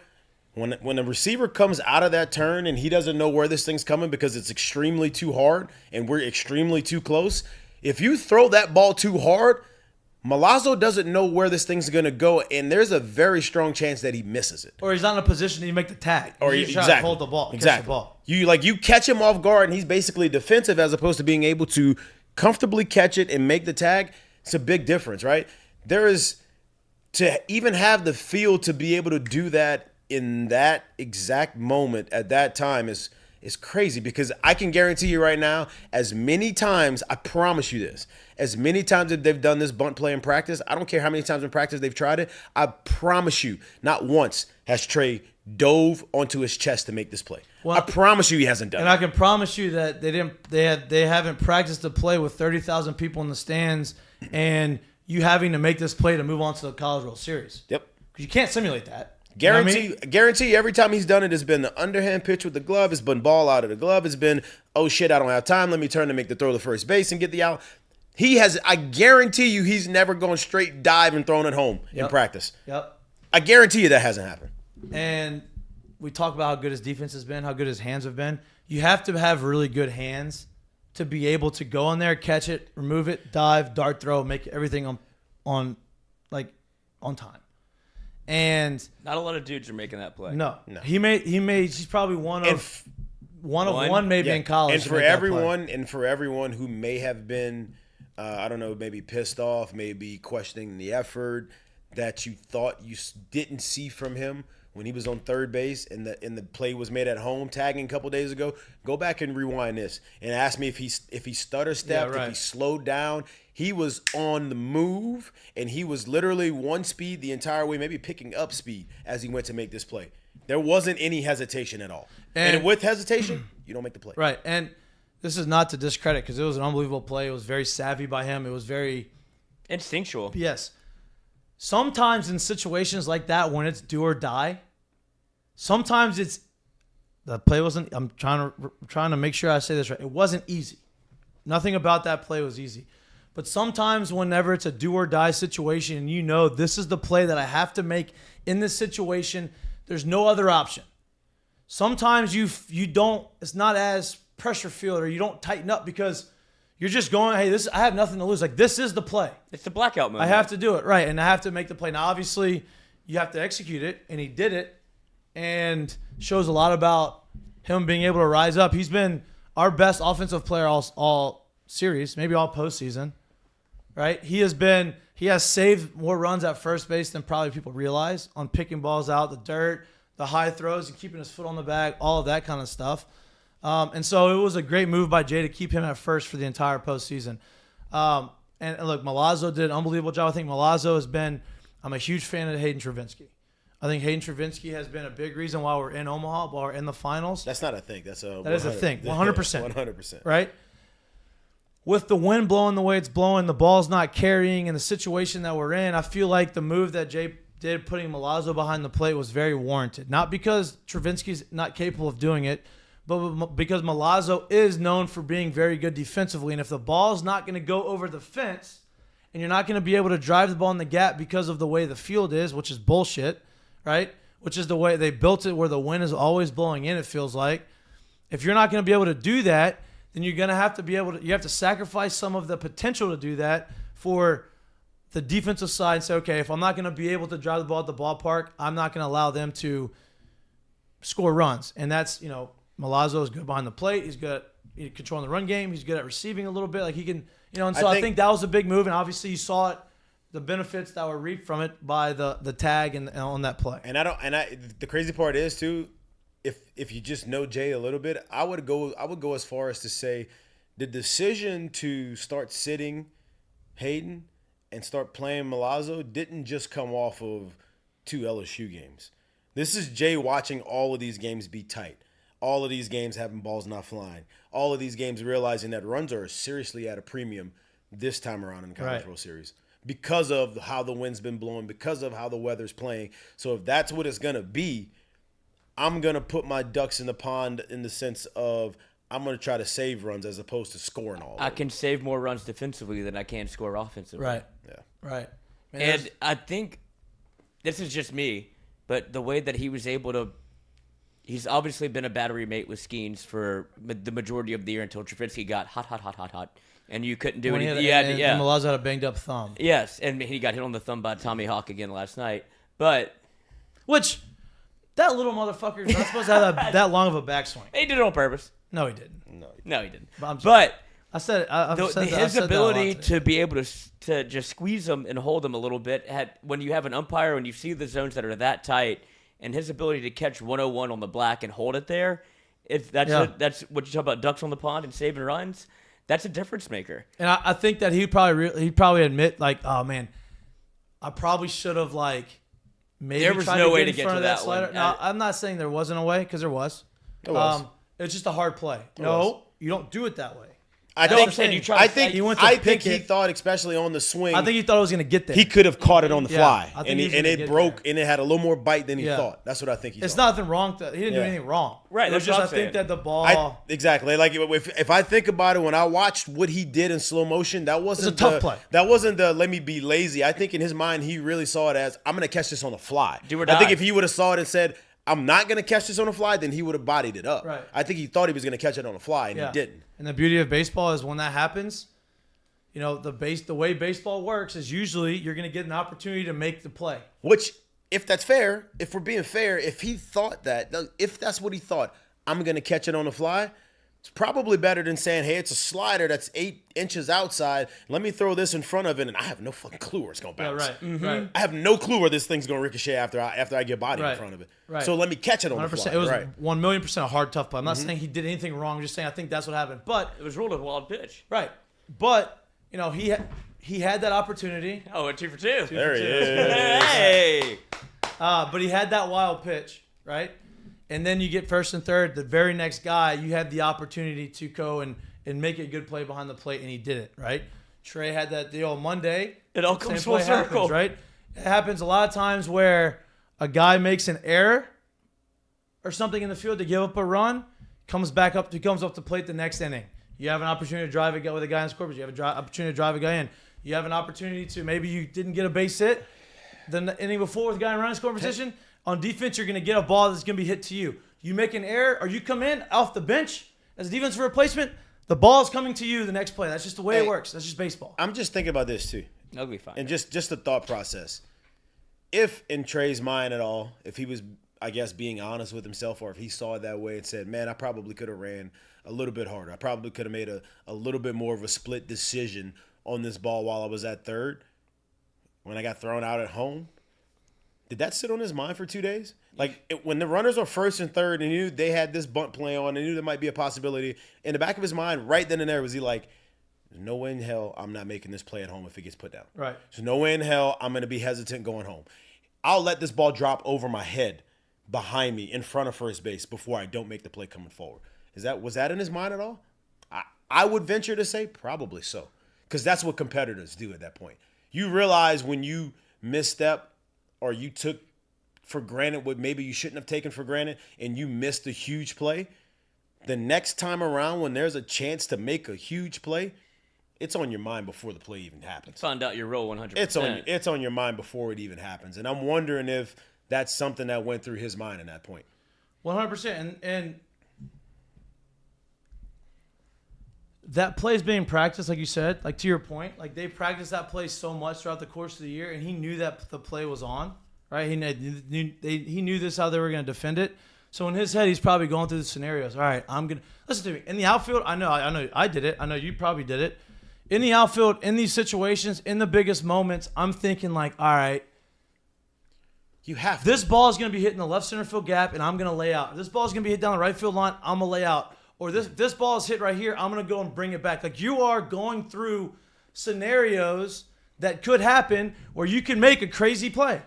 When a receiver comes out of that turn and he doesn't know where this thing's coming because it's extremely too hard and we're extremely too close, if you throw that ball too hard, Milazzo doesn't know where this thing's going to go, and there's a very strong chance that he misses it. Or he's not in a position to make the tag. Or he's exactly. trying to hold the ball. Exactly. Catch the ball. You catch him off guard, and he's basically defensive as opposed to being able to comfortably catch it and make the tag. It's a big difference, right? There is to even have the feel to be able to do that in that exact moment at that time is crazy, because I can guarantee you right now, as many times, I promise you this, as many times that they've done this bunt play in practice, I don't care how many times in practice they've tried it, I promise you, not once has Trey dove onto his chest to make this play. Well, I promise you he hasn't done it. And I can promise you that they haven't practiced the play with 30,000 people in the stands and you having to make this play to move on to the College World Series. Yep. Because you can't simulate that. Guarantee every time he's done it, it's been the underhand pitch with the glove. It's been ball out of the glove. It's been, oh shit, I don't have time. Let me turn to make the throw to first base and get the out. I guarantee you he's never going straight dive and thrown it home in practice. Yep. I guarantee you that hasn't happened. And we talk about how good his defense has been, how good his hands have been. You have to have really good hands to be able to go in there, catch it, remove it, dive, dart throw, make everything on time. And not a lot of dudes are making that play. No. He's probably one of one maybe in college. And for everyone who may have been I don't know, maybe pissed off, maybe questioning the effort that you thought you didn't see from him when he was on third base and the play was made at home tagging a couple days ago, go back and rewind this and ask me if he stutter stepped, if he slowed down. He was on the move, and he was literally one speed the entire way, maybe picking up speed as he went to make this play. There wasn't any hesitation at all. And with hesitation, you don't make the play. Right, and this is not to discredit because it was an unbelievable play. It was very savvy by him. It was very instinctual. Yes. Sometimes in situations like that when it's do or die, sometimes the play wasn't. I'm trying to make sure I say this right. It wasn't easy. Nothing about that play was easy. But sometimes whenever it's a do or die situation and you know this is the play that I have to make in this situation, there's no other option. Sometimes you don't. It's not as pressure filled or you don't tighten up because you're just going, hey, I have nothing to lose. Like, this is the play. It's the blackout moment. I have to do it, right, and I have to make the play. Now, obviously, you have to execute it, and he did it, and shows a lot about him being able to rise up. He's been our best offensive player all series, maybe all postseason, right? He has saved more runs at first base than probably people realize on picking balls out, the dirt, the high throws, and keeping his foot on the bag, all of that kind of stuff. And so it was a great move by Jay to keep him at first for the entire postseason. And look, Milazzo did an unbelievable job. I think Milazzo has been – I'm a huge fan of Hayden Travinski. I think Hayden Travinski has been a big reason why we're in Omaha, why we're in the finals. That's not a thing. That is a thing, 100%. 100%. Right? With the wind blowing the way it's blowing, the ball's not carrying, and the situation that we're in, I feel like the move that Jay did, putting Milazzo behind the plate, was very warranted. Not because Travinski's not capable of doing it, but because Milazzo is known for being very good defensively. And if the ball's not going to go over the fence and you're not going to be able to drive the ball in the gap because of the way the field is, which is bullshit, right? Which is the way they built it where the wind is always blowing in, it feels like. If you're not going to be able to do that, then you're going to have to be able to – you have to sacrifice some of the potential to do that for the defensive side and say, okay, if I'm not going to be able to drive the ball at the ballpark, I'm not going to allow them to score runs. And that's, Milazzo is good behind the plate. He's good at controlling the run game. He's good at receiving a little bit. Like he can, and so I think that was a big move. And obviously you saw it, the benefits that were reaped from it by the tag and on that play. And the crazy part is too, if you just know Jay a little bit, I would go as far as to say the decision to start sitting Hayden and start playing Milazzo didn't just come off of 2 LSU games. This is Jay watching all of these games be tight. All of these games having balls not flying. All of these games realizing that runs are seriously at a premium this time around in the College World Series because of how the wind's been blowing, because of how the weather's playing. So if that's what it's going to be, I'm going to put my ducks in the pond in the sense of I'm going to try to save runs as opposed to scoring all of them. I can save more runs defensively than I can score offensively. Right. Yeah. Right. And I think this is just me, but the way that he was able to – he's obviously been a battery mate with Skenes for the majority of the year until Travinski got hot, and you couldn't do anything. And Milazzo had a banged-up thumb. Yes, and he got hit on the thumb by Tommy Hawk again last night. But which that little motherfucker is not supposed to have that long of a backswing. He did it on purpose. No, he didn't. No, he didn't. But I said his ability to be able to just squeeze him and hold him a little bit when you have an umpire and you see the zones that are that tight. And his ability to catch 101 on the black and hold it there, that's what you talk about ducks on the pond and saving runs. That's a difference maker. And I think that he'd probably admit, like, oh, man, I probably should have, like, maybe there was tried no to way get to in get front to of that slider. one. No, I'm not saying there wasn't a way, because there was. It was. It's just a hard play. No, you don't do it that way. I think he thought, especially on the swing, I think he thought it was going to get there. he could have caught it on the fly, I think and he was gonna it get broke, there. and it had a little more bite than he thought. That's what I think he It's thought. nothing wrong. He didn't do anything wrong. Right, It was that's just, what I I'm think saying. that the ball. Exactly. Like if I think about it, when I watched what he did in slow motion, that wasn't a tough play. That wasn't the let me be lazy. I think in his mind he really saw it as I'm going to catch this on the fly. Do or I think die. if he would have saw it and said I'm not going to catch this on the fly, then he would have bodied it up. Right. I think he thought he was going to catch it on the fly, and he didn't. And the beauty of baseball is when that happens, the way baseball works is usually you're going to get an opportunity to make the play. Which, if that's fair, if we're being fair, if he thought that, if that's what he thought, I'm going to catch it on the fly, it's probably better than saying, hey, it's a slider that's 8 inches outside. Let me throw this in front of it, and I have no fucking clue where it's going to bounce. Yeah, right. Mm-hmm. Right. I have no clue where this thing's going to ricochet after I get body in front of it. Right. So let me catch it on the 100%. fly. It was right. 1,000,000% a hard, tough play. I'm not saying he did anything wrong. I'm just saying I think that's what happened. But It was ruled a wild pitch. right. But he had that opportunity. Oh, a 2 for 2. There he is. Hey. But he had that wild pitch, right? And then you get first and third. The very next guy, you had the opportunity to go and make a good play behind the plate, and he did it, right? Trey had that deal Monday. It all Same comes full play circle. happens, right? It happens a lot of times where a guy makes an error or something in the field to give up a run, comes up to plate the next inning. You have an opportunity to drive a guy with a guy in score, but you have an opportunity to drive a guy in. You have an opportunity to maybe you didn't get a base hit the inning before with a guy in running scoring position. On defense, you're going to get a ball that's going to be hit to you. You make an error or you come in off the bench as a defensive replacement, the ball is coming to you the next play. That's just the way it works. That's just baseball. I'm just thinking about this, too. That'll be fine. And just the thought process. If in Trey's mind at all, if he was, I guess, being honest with himself, or if he saw it that way and said, man, I probably could have ran a little bit harder. I probably could have made a little bit more of a split decision on this ball while I was at third. When I got thrown out at home, did that sit on his mind for 2 days? Like, when the runners were first and third and he knew they had this bunt play on and knew there might be a possibility, in the back of his mind, right then and there, was he like, There's no way in hell I'm not making this play at home if it gets put down. Right. There's no way in hell I'm going to be hesitant going home. I'll let this ball drop over my head behind me in front of first base before I don't make the play coming forward. Was that in his mind at all? I would venture to say probably so, because that's what competitors do at that point. You realize when you misstep or you took for granted what maybe you shouldn't have taken for granted and you missed a huge play, the next time around when there's a chance to make a huge play, it's on your mind before the play even happens. Find out your role 100%. It's on your mind before it even happens. And I'm wondering if that's something that went through his mind at that point. 100%. And that play is being practiced, like you said, like to your point. Like they practiced that play so much throughout the course of the year, and he knew that the play was on, right? He knew this, how they were going to defend it. So in his head, he's probably going through the scenarios. All right, I'm going to – listen to me. In the outfield, I know I did it. I know you probably did it. In the outfield, in these situations, in the biggest moments, I'm thinking like, all right, you have to. This ball is going to be hitting the left center field gap, and I'm going to lay out. If this ball is going to be hit down the right field line, I'm going to lay out. Or this ball is hit right here, I'm going to go and bring it back. Like you are going through scenarios that could happen where you can make a crazy play,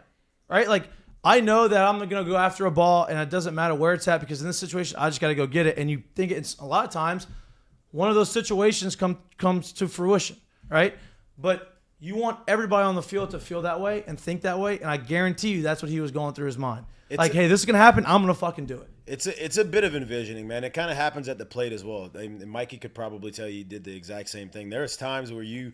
right? Like I know that I'm going to go after a ball, and it doesn't matter where it's at because in this situation, I just got to go get it. And you think it's a lot of times one of those situations comes to fruition, right? But you want everybody on the field to feel that way and think that way, and I guarantee you that's what he was going through his mind. Hey, this is going to happen. I'm going to fucking do it. It's a bit of envisioning, man. It kind of happens at the plate as well. And Mikey could probably tell you he did the exact same thing. There's times where you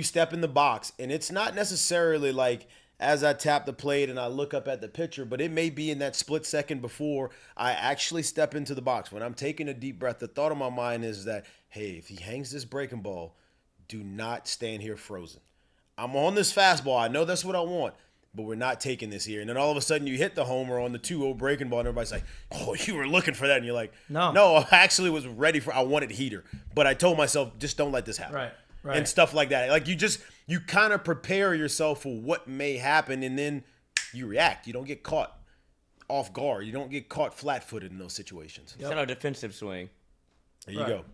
step in the box, and it's not necessarily like as I tap the plate and I look up at the pitcher, but it may be in that split second before I actually step into the box. When I'm taking a deep breath, the thought in my mind is that, hey, if he hangs this breaking ball, do not stand here frozen. I'm on this fastball. I know that's what I want, but we're not taking this here. And then all of a sudden you hit the homer on the 2-0 breaking ball, and everybody's like, oh, you were looking for that. And you're like, no, I actually was ready I wanted heater. But I told myself, just don't let this happen. Right. And stuff like that. Like you kind of prepare yourself for what may happen, and then you react. You don't get caught off guard. You don't get caught flat-footed in those situations. It's not a defensive swing. There you go.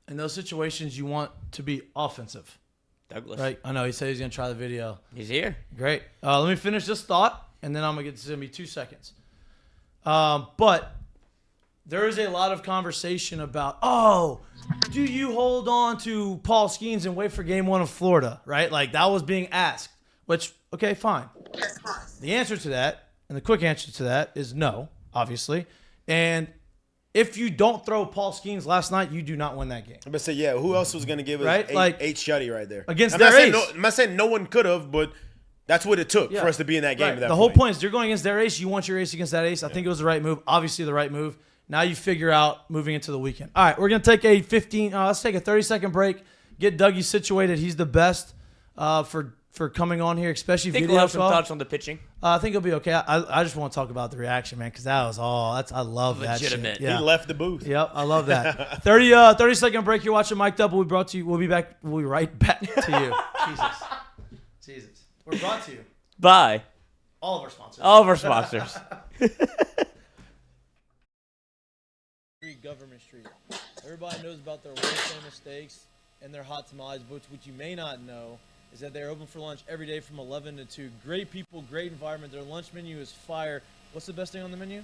In those situations, you want to be offensive. Douglas. Right? I know. He said he's going to try the video. He's here. Great. Let me finish this thought, and then I'm going to get to me 2 seconds. But there is a lot of conversation about, do you hold on to Paul Skenes and wait for game 1 of Florida, right? Like that was being asked, which, okay, fine. The answer to that, and the quick answer to that is no, obviously. And if you don't throw Paul Skenes last night, you do not win that game. I'm going to say, yeah, who else was going to give us right? eight shutty right there? Against their ace. I'm not saying no one could have, but that's what it took for us to be in that game. Right. At that the whole point is you're going against their ace. You want your ace against that ace. I think it was the right move. Obviously the right move. Now you figure out moving into the weekend. All right, we're going to take a let's take a 30-second break. Get Dougie situated. He's the best for coming on here, especially Think video we'll have as some well. thoughts on the pitching. I think it'll be okay. I just want to talk about the reaction, man, because that was I love that Legitimate. shit. Yeah. He left the booth. Yep, I love that. 30-second break. You're watching Mik'd Up. We'll be back. We'll be right back to you. Jesus. We're brought to you. Bye. All of our sponsors. All of our sponsors. Government Street. Everybody knows about their worst mistakes and their hot tamales, but what you may not know is that they're open for lunch every day from 11 to 2. Great people, great environment. Their lunch menu is fire. What's the best thing on the menu?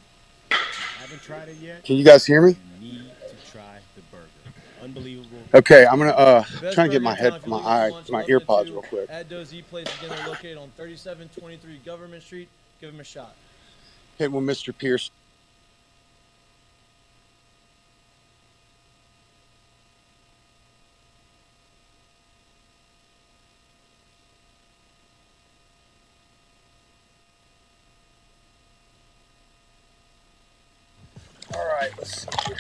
I haven't tried it yet. Can you guys hear me? You need to try the burger. Unbelievable. Okay, I'm gonna Best try and get burger my in town if head, you're my looking for eye, lunch, my 11 ear to pods 2. real quick. At Doe's Eat Place, again, they're located on 3723 Government Street. Give them a shot. Hit with Mr. Pierce. All right, let's see here.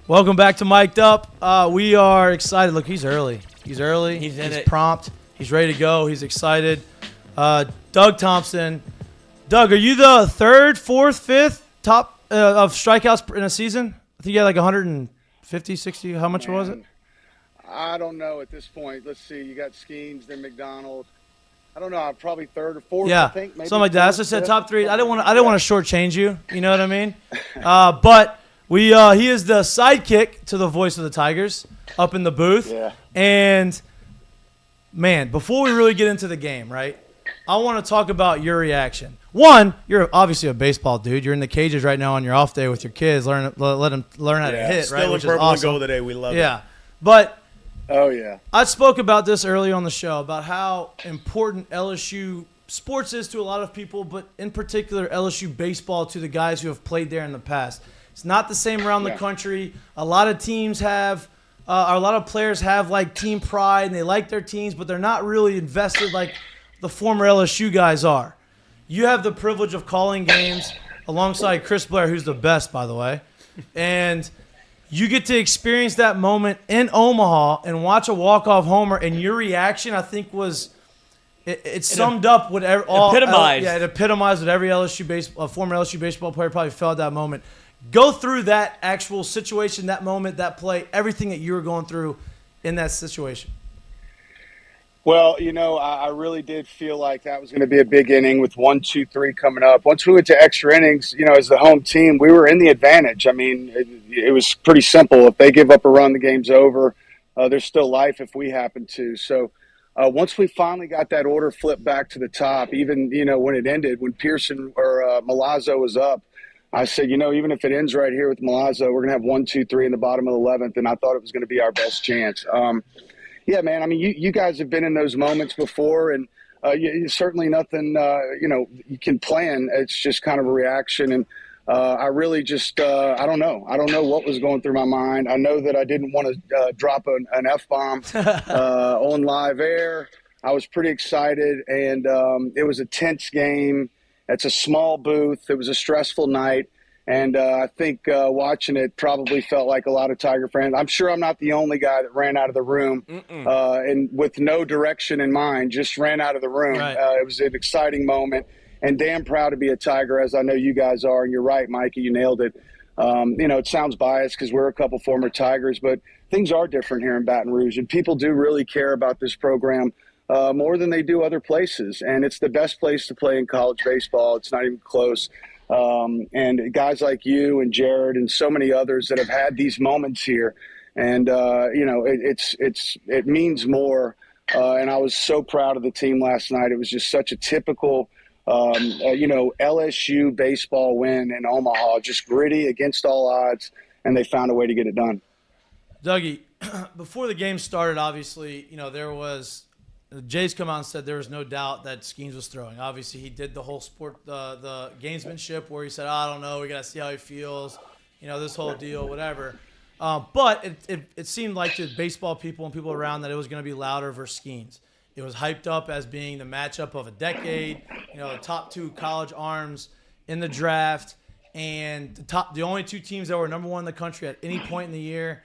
Welcome back to Mik'd Up. We are excited. Look, he's early. He's early. He's in it. Prompt. He's ready to go. He's excited. Doug Thompson. Doug, are you the third, fourth, fifth top of strikeouts in a season? I think you had like 150, 60. How much was it? I don't know at this point. Let's see. You got Skenes, then McDonald. I don't know. I'm probably third or fourth. Yeah, I think maybe something like that. That's fourth, what I said. fifth. Top three. I didn't want to shortchange you. You know what I mean? But he is the sidekick to the voice of the Tigers up in the booth. Yeah. And man, before we really get into the game, right? I want to talk about your reaction. One, you're obviously a baseball dude. You're in the cages right now on your off day with your kids. Let them learn how to hit, still right? in Which is purple awesome. and gold today. We love it. Yeah, but Oh, yeah. I spoke about this earlier on the show about how important LSU sports is to a lot of people, but in particular LSU baseball to the guys who have played there in the past. It's not the same around the country. A lot of teams have, a lot of players have like team pride and they like their teams, but they're not really invested like the former LSU guys are. You have the privilege of calling games alongside Chris Blair, who's the best, by the way, and you get to experience that moment in Omaha and watch a walk-off homer, and your reaction, I think, was it summed up what epitomized. It epitomized what every former LSU baseball player probably felt at that moment. Go through that actual situation, that moment, that play, everything that you were going through in that situation. Well, I really did feel like that was going to be a big inning with 1, 2, 3 coming up. Once we went to extra innings, as the home team, we were in the advantage. I mean, it was pretty simple. If they give up a run, the game's over. There's still life if we happen to. So once we finally got that order flipped back to the top, even, when it ended, when Pearson or Milazzo was up, I said, even if it ends right here with Milazzo, we're going to have 1, 2, 3 in the bottom of the 11th, and I thought it was going to be our best chance. Yeah, man. I mean, you guys have been in those moments before, and certainly nothing, you can plan. It's just kind of a reaction. And I really just, I don't know. I don't know what was going through my mind. I know that I didn't want to drop an F-bomb on live air. I was pretty excited, and it was a tense game. It's a small booth. It was a stressful night. And I think watching it probably felt like a lot of Tiger fans. I'm sure I'm not the only guy that ran out of the room and with no direction in mind, just ran out of the room. Right. It was an exciting moment and damn proud to be a Tiger, as I know you guys are. And you're right, Mikey, you nailed it. It sounds biased because we're a couple former Tigers, but things are different here in Baton Rouge. And people do really care about this program more than they do other places. And it's the best place to play in college baseball. It's not even close. And guys like you and Jared and so many others that have had these moments here, and it means more. And I was so proud of the team last night. It was just such a typical, LSU baseball win in Omaha, just gritty against all odds, and they found a way to get it done. Dougie, before the game started, obviously, there was. Jay's come out and said there was no doubt that Skenes was throwing. Obviously, he did the whole the gamesmanship where he said, I don't know, we got to see how he feels, this whole deal, whatever. But it seemed like to baseball people and people around that it was going to be Lowder versus Skenes. It was hyped up as being the matchup of a decade, the top 2 college arms in the draft, and the only 2 teams that were number 1 in the country at any point in the year.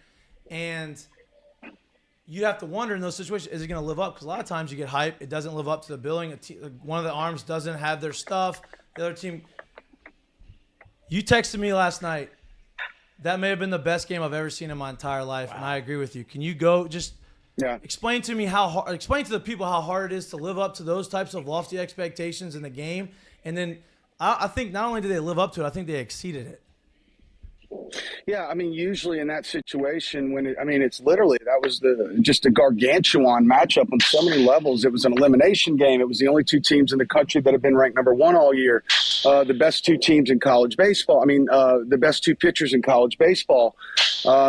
And you have to wonder in those situations, is it going to live up? Because a lot of times you get hype, it doesn't live up to the billing. One of the arms doesn't have their stuff. The other team. You texted me last night. That may have been the best game I've ever seen in my entire life, and I agree with you. Can you go just explain to me explain to the people how hard it is to live up to those types of lofty expectations in the game, and then I think not only did they live up to it, I think they exceeded it. Yeah, I mean, usually in that situation, it's literally that was just a gargantuan matchup on so many levels. It was an elimination game. It was the only 2 teams in the country that have been ranked number 1 all year. The best 2 teams in college baseball. The best 2 pitchers in college baseball.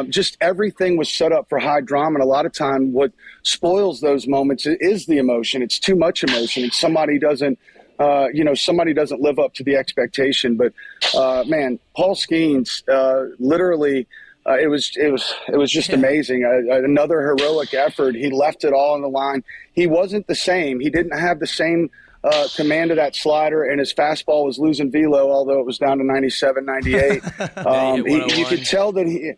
Just everything was set up for high drama. And a lot of time, what spoils those moments is the emotion. It's too much emotion, and somebody doesn't live up to the expectation. But man, Paul Skenes, literally, it was just amazing. Another heroic effort. He left it all on the line. He wasn't the same. He didn't have the same command of that slider, and his fastball was losing velo, although it was down to 97, 98. You could tell that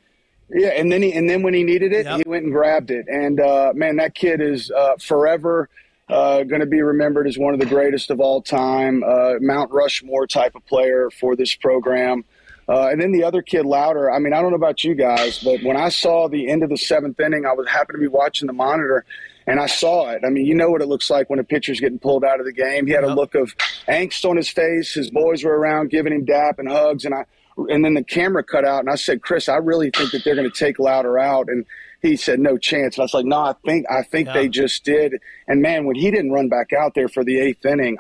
Yeah, and then when he needed it, Yep. he went and grabbed it. And man, that kid is forever going to be remembered as one of the greatest of all time. Mount Rushmore type of player for this program. And then the other kid, Lowder. I mean, I don't know about you guys, but when I saw the end of the 7th inning, I was happy to be watching the monitor, and I saw it. I mean, you know what it looks like when a pitcher's getting pulled out of the game. He had a look of angst on his face. His boys were around giving him dap and hugs, and then the camera cut out, and I said, Chris, I really think that they're going to take Lowder out. And he said, no chance. And I was like, no, I think they just did. And, man, when he didn't run back out there for the 8th inning,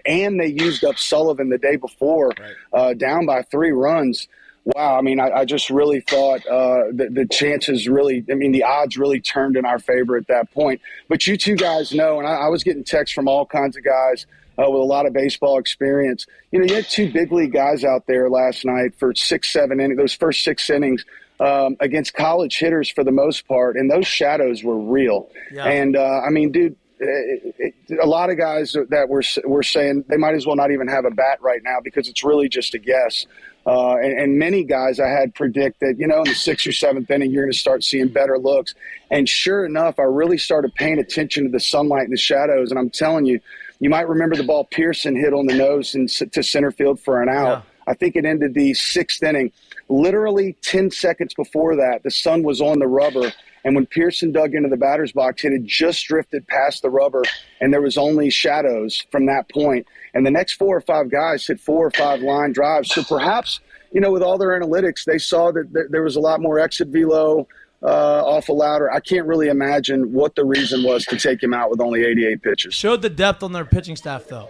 and they used up Sullivan the day before, down by 3 runs. Wow, I mean, I just really thought the chances really – I mean, the odds really turned in our favor at that point. But you two guys know, and I was getting texts from all kinds of guys with a lot of baseball experience. You know, you had 2 big league guys out there last night for 6-7 innings, those first 6 innings against college hitters for the most part, and those shadows were real. Yeah. And, I mean, dude, a lot of guys that were saying they might as well not even have a bat right now because it's really just a guess. And many guys I had predict that, you know, in the 6th or 7th inning, you're going to start seeing better looks. And sure enough, I really started paying attention to the sunlight and the shadows. And I'm telling you, you might remember the ball Pearson hit on the nose to center field for an out. Yeah. I think it ended the 6th inning. Literally 10 seconds before that, the sun was on the rubber. And when Pearson dug into the batter's box, it had just drifted past the rubber, and there was only shadows from that point. And the next 4 or 5 guys hit 4 or 5 line drives. So perhaps, you know, with all their analytics, they saw that there was a lot more exit velo off of Lowder. I can't really imagine what the reason was to take him out with only 88 pitches. Showed the depth on their pitching staff, though.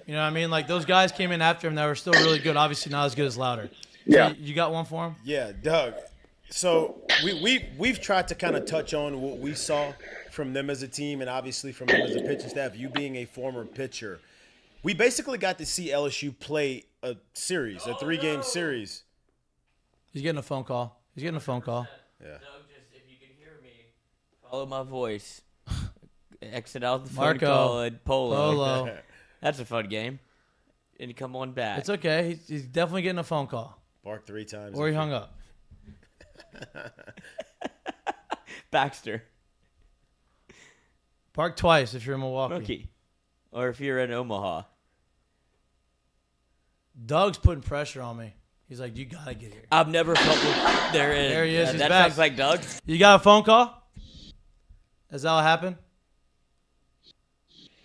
You know what I mean? Like, those guys came in after him that were still really good. Obviously not as good as Lowder. Yeah. So you got one for him? Yeah, Doug. So we've tried to kind of touch on what we saw from them as a team and obviously from them as a pitching staff. You being a former pitcher, we basically got to see LSU play a series, a 3-game series. He's getting a phone call. Yeah. Doug, just if you can hear me, follow my voice. Exit out the phone Marco. call at Polo. That's a fun game. And come on back. It's okay. He's definitely getting a phone call. Bark 3 times. Or he hung up. Baxter. Park twice if you're in Milwaukee. Mookie. Or if you're in Omaha. Doug's putting pressure on me. He's like, you got to get here. I've never felt there is. There he is. He's that back. sounds like Doug. You got a phone call? Is that what happened?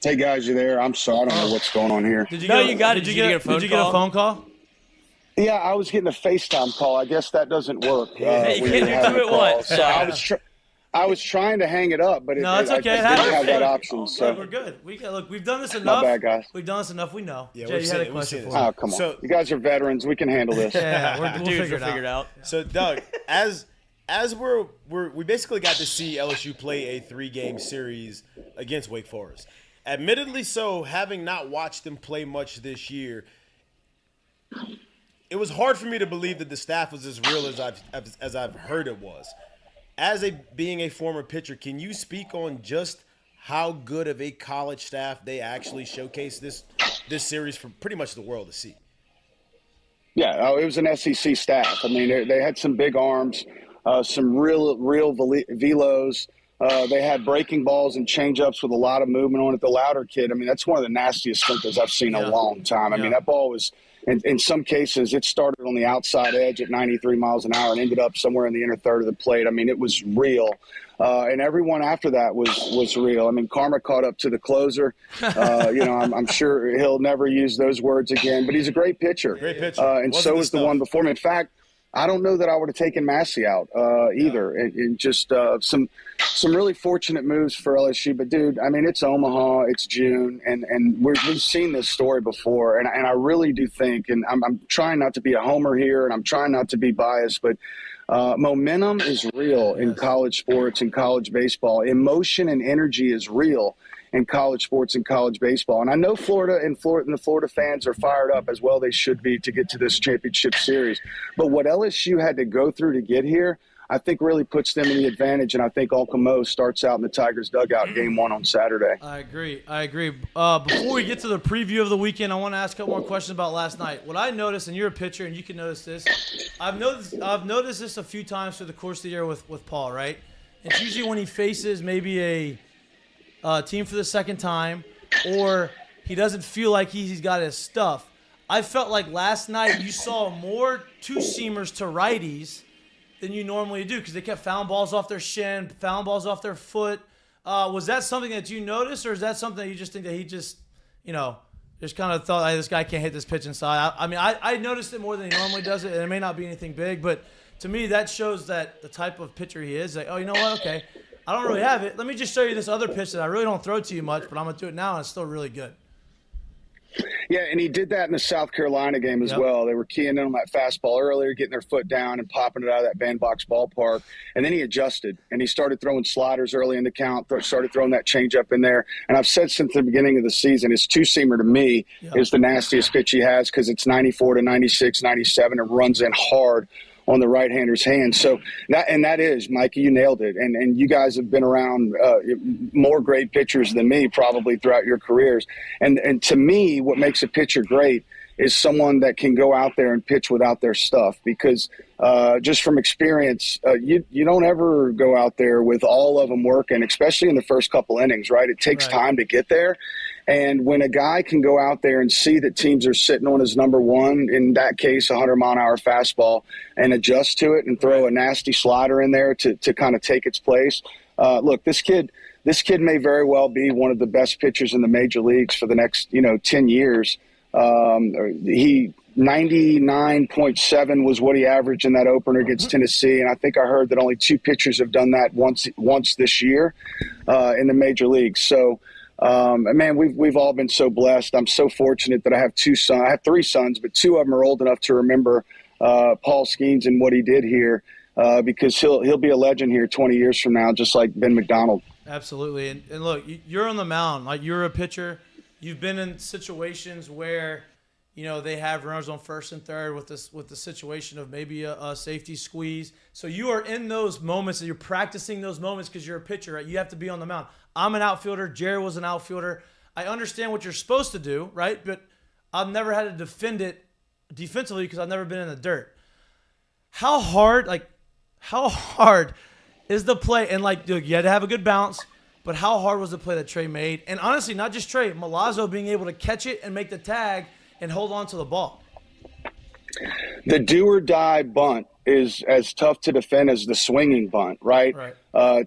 Hey, guys, you there? I'm sorry. I don't know what's going on here. Did you No, get, you got it. Did you Did you get, get a phone did you get a call? phone call? Yeah, I was getting a FaceTime call. I guess that doesn't work. Hey, you when can't you're do having 2 a at call. once. So I was trying to hang it up, but No, it's okay. I didn't have that option. So We're good. Look, we've done this my enough. bad, guys. We've done this enough. We know. Yeah, Jay, we've you had seen a it. question We've for seen him. Oh, come on. So- You guys are veterans. We can handle this. Yeah, we'll Dudes figure will it figure it out. out. So, Doug, as we basically got to see LSU play a 3-game series against Wake Forest. Admittedly so, having not watched them play much this year, it was hard for me to believe that the staff was as real as I've heard it was. Being a former pitcher, can you speak on just how good of a college staff they actually showcased this series for pretty much the world to see? Yeah, it was an SEC staff. I mean, they had some big arms, some real velos. They had breaking balls and changeups with a lot of movement on it. The Lowder kid, I mean, that's one of the nastiest slinkers I've seen in a long time. I mean, that ball was, in some cases, it started on the outside edge at 93 miles an hour and ended up somewhere in the inner third of the plate. I mean, it was real. And everyone after that was real. I mean, karma caught up to the closer. I'm sure he'll never use those words again, but he's a great pitcher. Great pitcher. And so is the one before him. In fact, I don't know that I would have taken Massey out either. And just some really fortunate moves for LSU. But, dude, I mean, it's Omaha. It's June. And we've seen this story before. And I really do think, and I'm trying not to be a homer here, and I'm trying not to be biased, but momentum is real in college sports and college baseball. Emotion and energy is real in college sports and college baseball. And I know Florida and the Florida fans are fired up, as well they should be, to get to this championship series. But what LSU had to go through to get here, I think really puts them in the advantage. And I think Alcamo starts out in the Tigers dugout game 1 on Saturday. I agree. Before we get to the preview of the weekend, I want to ask a couple more questions about last night. What I noticed, and you're a pitcher, and you can notice this. I've noticed this a few times through the course of the year with Paul, right? It's usually when he faces maybe a team for the second time, or he doesn't feel like he's got his stuff. I felt like last night you saw more two-seamers to righties than you normally do because they kept fouling balls off their shin, fouling balls off their foot. Was that something that you noticed, or is that something that you just think that he just, just kind of thought, hey, this guy can't hit this pitch inside? I noticed it more than he normally does it, and it may not be anything big, but to me that shows that the type of pitcher he is. Like, oh, you know what? Okay, I don't really have it. Let me just show you this other pitch that I really don't throw to you much, but I'm going to do it now, and it's still really good. Yeah, and he did that in the South Carolina game as well. They were keying in on that fastball earlier, getting their foot down and popping it out of that bandbox ballpark. And then he adjusted, and he started throwing sliders early in the count, started throwing that changeup in there. And I've said since the beginning of the season, his two-seamer to me is the nastiest pitch he has because it's 94 to 96, 97. It runs in hard on the right-hander's hand. So that is, Mikey, you nailed it. And you guys have been around more great pitchers than me probably throughout your careers. And to me, what makes a pitcher great is someone that can go out there and pitch without their stuff because just from experience, you don't ever go out there with all of them working, especially in the first couple innings, right? It takes time to get there. And when a guy can go out there and see that teams are sitting on his number one, in that case, 100-mile-an-hour fastball, and adjust to it and throw a nasty slider in there to kind of take its place. Look, this kid may very well be one of the best pitchers in the major leagues for the next, 10 years. He 99.7 was what he averaged in that opener against Tennessee, and I think I heard that only 2 pitchers have done that once this year in the major leagues. So, man, we've all been so blessed. I'm so fortunate that I have 2 sons. I have 3 sons, but 2 of them are old enough to remember Paul Skenes and what he did here because he'll be a legend here 20 years from now, just like Ben McDonald. Absolutely. And look, you're on the mound. Like, you're a pitcher. You've been in situations where, they have runners on first and third with the situation of maybe a safety squeeze. So you are in those moments and you're practicing those moments because you're a pitcher, right? You have to be on the mound. I'm an outfielder. Jared was an outfielder. I understand what you're supposed to do, right? But I've never had to defend it defensively because I've never been in the dirt. How hard is the play? And dude, you had to have a good bounce, but how hard was the play that Trey made? And honestly, not just Trey, Milazzo being able to catch it and make the tag and hold on to the ball. The do or die bunt is as tough to defend as the swinging bunt, right?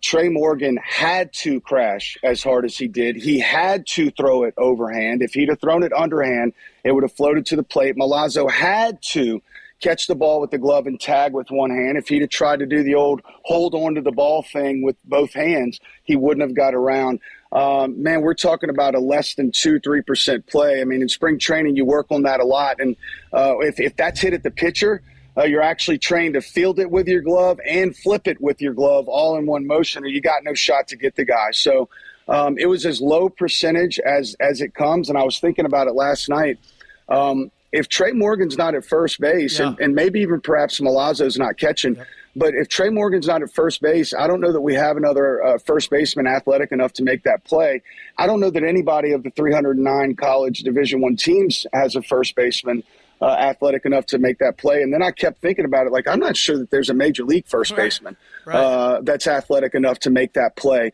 Trey Morgan had to crash as hard as he did. He had to throw it overhand. If he'd have thrown it underhand, it would have floated to the plate. Milazzo had to catch the ball with the glove and tag with one hand. If he'd have tried to do the old hold on to the ball thing with both hands, he wouldn't have got around. Man, we're talking about a less than 2-3% play. I mean, in spring training, you work on that a lot. And if that's hit at the pitcher, you're actually trained to field it with your glove and flip it with your glove all in one motion, or you got no shot to get the guy. So it was as low percentage as it comes. And I was thinking about it last night. If Trey Morgan's not at first base, and maybe even perhaps Milazzo's not catching, but if Trey Morgan's not at first base, I don't know that we have another first baseman athletic enough to make that play. I don't know that anybody of the 309 college Division I teams has a first baseman athletic enough to make that play. And then I kept thinking about it, I'm not sure that there's a major league first baseman that's athletic enough to make that play.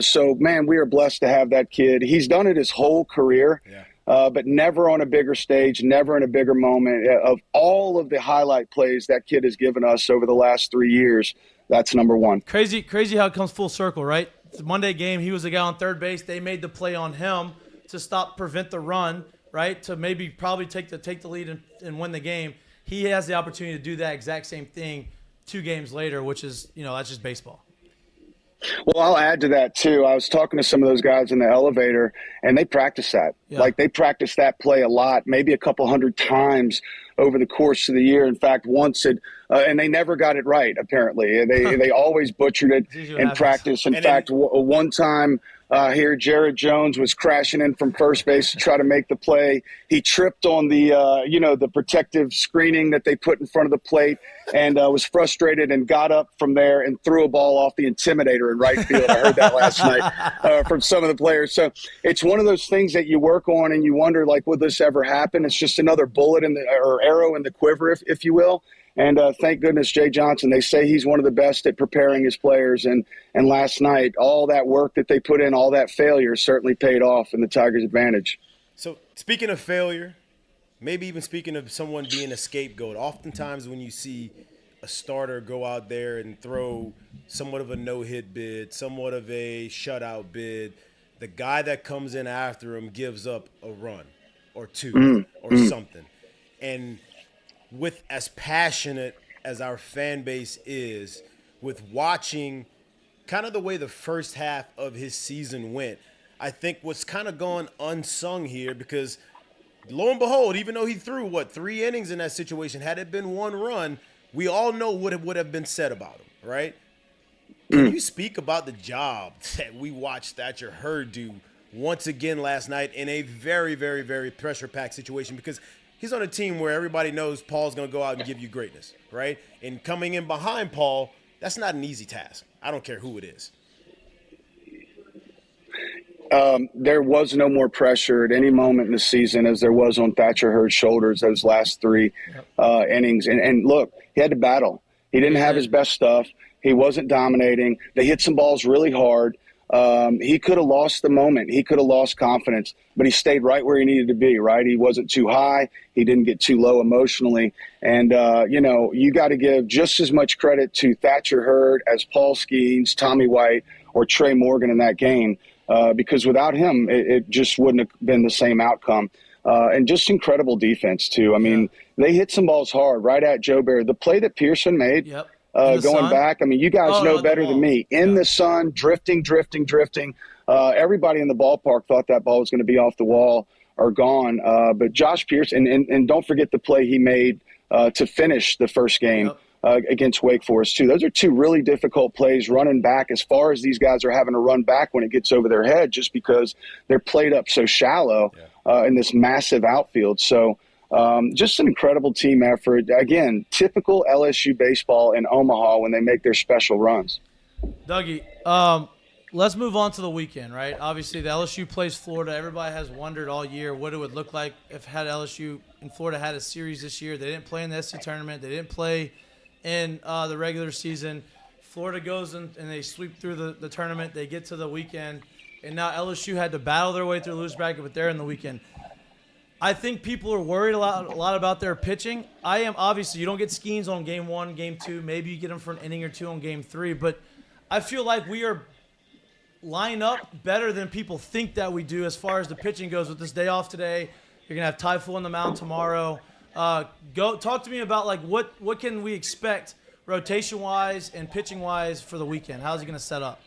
So, man, we are blessed to have that kid. He's done it his whole career. But never on a bigger stage, never in a bigger moment. Of all of the highlight plays that kid has given us over the last 3 years, that's number one. Crazy how it comes full circle, right? The Monday game, he was the guy on third base. They made the play on him to prevent the run, right? To maybe probably take the lead and win the game. He has the opportunity to do that exact same thing 2 games later, which is, that's just baseball. Well, I'll add to that, too. I was talking to some of those guys in the elevator, and they practice that. They practice that play a lot, maybe a couple hundred times over the course of the year. In fact, once and they never got it right, apparently. They always butchered it in practice. In fact, one time here. Jared Jones was crashing in from first base to try to make the play. He tripped on the, the protective screening that they put in front of the plate and was frustrated and got up from there and threw a ball off the Intimidator in right field. I heard that last night from some of the players. So it's one of those things that you work on and you wonder, like, would this ever happen? It's just another bullet or arrow in the quiver, if you will. And thank goodness Jay Johnson, they say he's one of the best at preparing his players. And last night, all that work that they put in, all that failure certainly paid off in the Tigers' advantage. So speaking of failure, maybe even speaking of someone being a scapegoat, oftentimes when you see a starter go out there and throw somewhat of a no-hit bid, somewhat of a shutout bid, the guy that comes in after him gives up a run or two or something. And with as passionate as our fan base is, with watching kind of the way the first half of his season went, I think what's kind of gone unsung here, because lo and behold, even though he threw, 3 innings in that situation, had it been 1 run, we all know what it would have been said about him, right? Can you speak about the job that we watched Thatcher Herd do once again last night in a very, very, very pressure-packed situation? Because he's on a team where everybody knows Paul's going to go out and give you greatness, right? And coming in behind Paul, that's not an easy task. I don't care who it is. There was no more pressure at any moment in the season as there was on Thatcher Herd's shoulders those last 3 innings. And look, he had to battle. He didn't have his best stuff. He wasn't dominating. They hit some balls really hard. He could have lost the moment. He could have lost confidence, but he stayed right where he needed to be, right? He wasn't too high. He didn't get too low emotionally. And, you got to give just as much credit to Thatcher Herd as Paul Skenes, Tommy White, or Trey Morgan in that game, because without him, it just wouldn't have been the same outcome. And just incredible defense, too. I mean, they hit some balls hard right at Joe Barry. The play that Pearson made – going back, I mean, you guys know better than me. In the sun, drifting. Everybody in the ballpark thought that ball was going to be off the wall or gone. But Josh Pearson, and don't forget the play he made to finish the first game against Wake Forest, too. Those are 2 really difficult plays running back as far as these guys are having to run back when it gets over their head just because they're played up so shallow in this massive outfield. So, just an incredible team effort. Again, typical LSU baseball in Omaha when they make their special runs. Dougie, let's move on to the weekend, right? Obviously, the LSU plays Florida. Everybody has wondered all year what it would look like if had LSU and Florida had a series this year. They didn't play in the SEC tournament. They didn't play in the regular season. Florida goes and they sweep through the tournament. They get to the weekend, and now LSU had to battle their way through the lose bracket, but they're in the weekend. I think people are worried a lot about their pitching. I am. Obviously, you don't get Skenes on game 1, game 2. Maybe you get them for an inning or 2 on game 3. But I feel like we are lined up better than people think that we do as far as the pitching goes. With this day off today, you're going to have Typhoon on the mound tomorrow. Go talk to me about, like, what can we expect rotation-wise and pitching-wise for the weekend? How's he going to set up?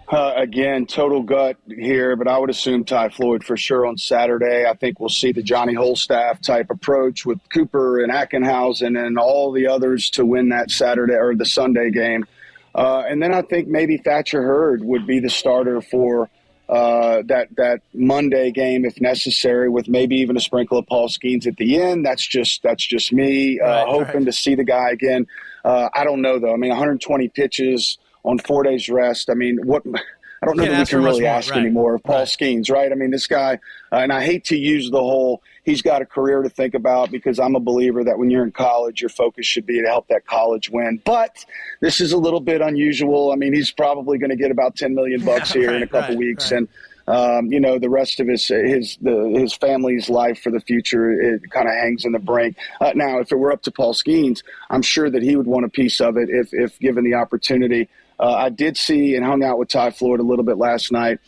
Again, total gut here, but I would assume Ty Floyd for sure on Saturday. I think we'll see the Johnny Holstaff type approach with Cooper and Ackenhausen and all the others to win that Saturday or the Sunday game. And then I think maybe Thatcher Herd would be the starter for that Monday game if necessary, with maybe even a sprinkle of Paul Skenes at the end. That's just me hoping to see the guy again. I don't know, though. I mean, 120 pitches on 4 days rest. I mean, I don't know that we can really ask anymore of Paul Skenes, right? I mean, this guy, and I hate to use the whole he's got a career to think about, because I'm a believer that when you're in college, your focus should be to help that college win. But this is a little bit unusual. I mean, he's probably going to get about $10 million here in a couple weeks. And, the rest of his family's life for the future, it kind of hangs in the brink. Now, if it were up to Paul Skenes, I'm sure that he would want a piece of it if given the opportunity. I did see and hung out with Ty Floyd a little bit last night.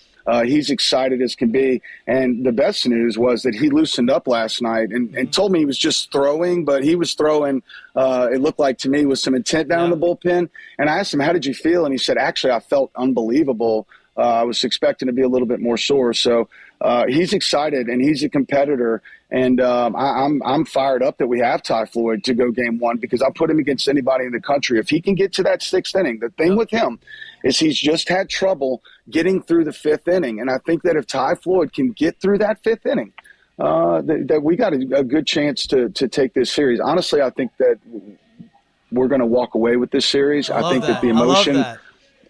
He's excited as can be. And the best news was that he loosened up last night and told me he was just throwing, but he was throwing, it looked like to me, with some intent down in the bullpen. And I asked him, how did you feel? And he said, actually, I felt unbelievable. I was expecting to be a little bit more sore. So he's excited and he's a competitor. And I'm fired up that we have Ty Floyd to go game one because I put him against anybody in the country. If he can get to that sixth inning, the thing with him is he's just had trouble getting through the fifth inning. And I think that if Ty Floyd can get through that fifth inning, that we got a good chance to take this series. Honestly, I think that we're going to walk away with this series. I think that the emotion –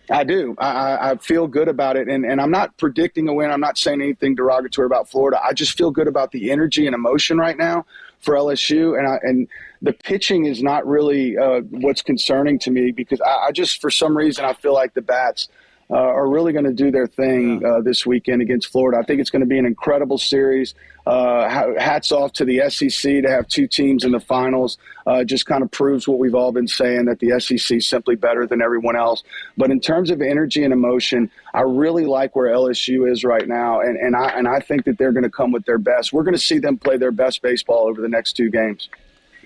I do. I feel good about it. And I'm not predicting a win. I'm not saying anything derogatory about Florida. I just feel good about the energy and emotion right now for LSU. And the pitching is not really what's concerning to me because I just, for some reason, I feel like the bats are really going to do their thing this weekend against Florida. I think it's going to be an incredible series. Hats off to the SEC to have two teams in the finals. Just kind of proves what we've all been saying, that the SEC is simply better than everyone else. But in terms of energy and emotion, I really like where LSU is right now, and I think that they're going to come with their best. We're going to see them play their best baseball over the next two games.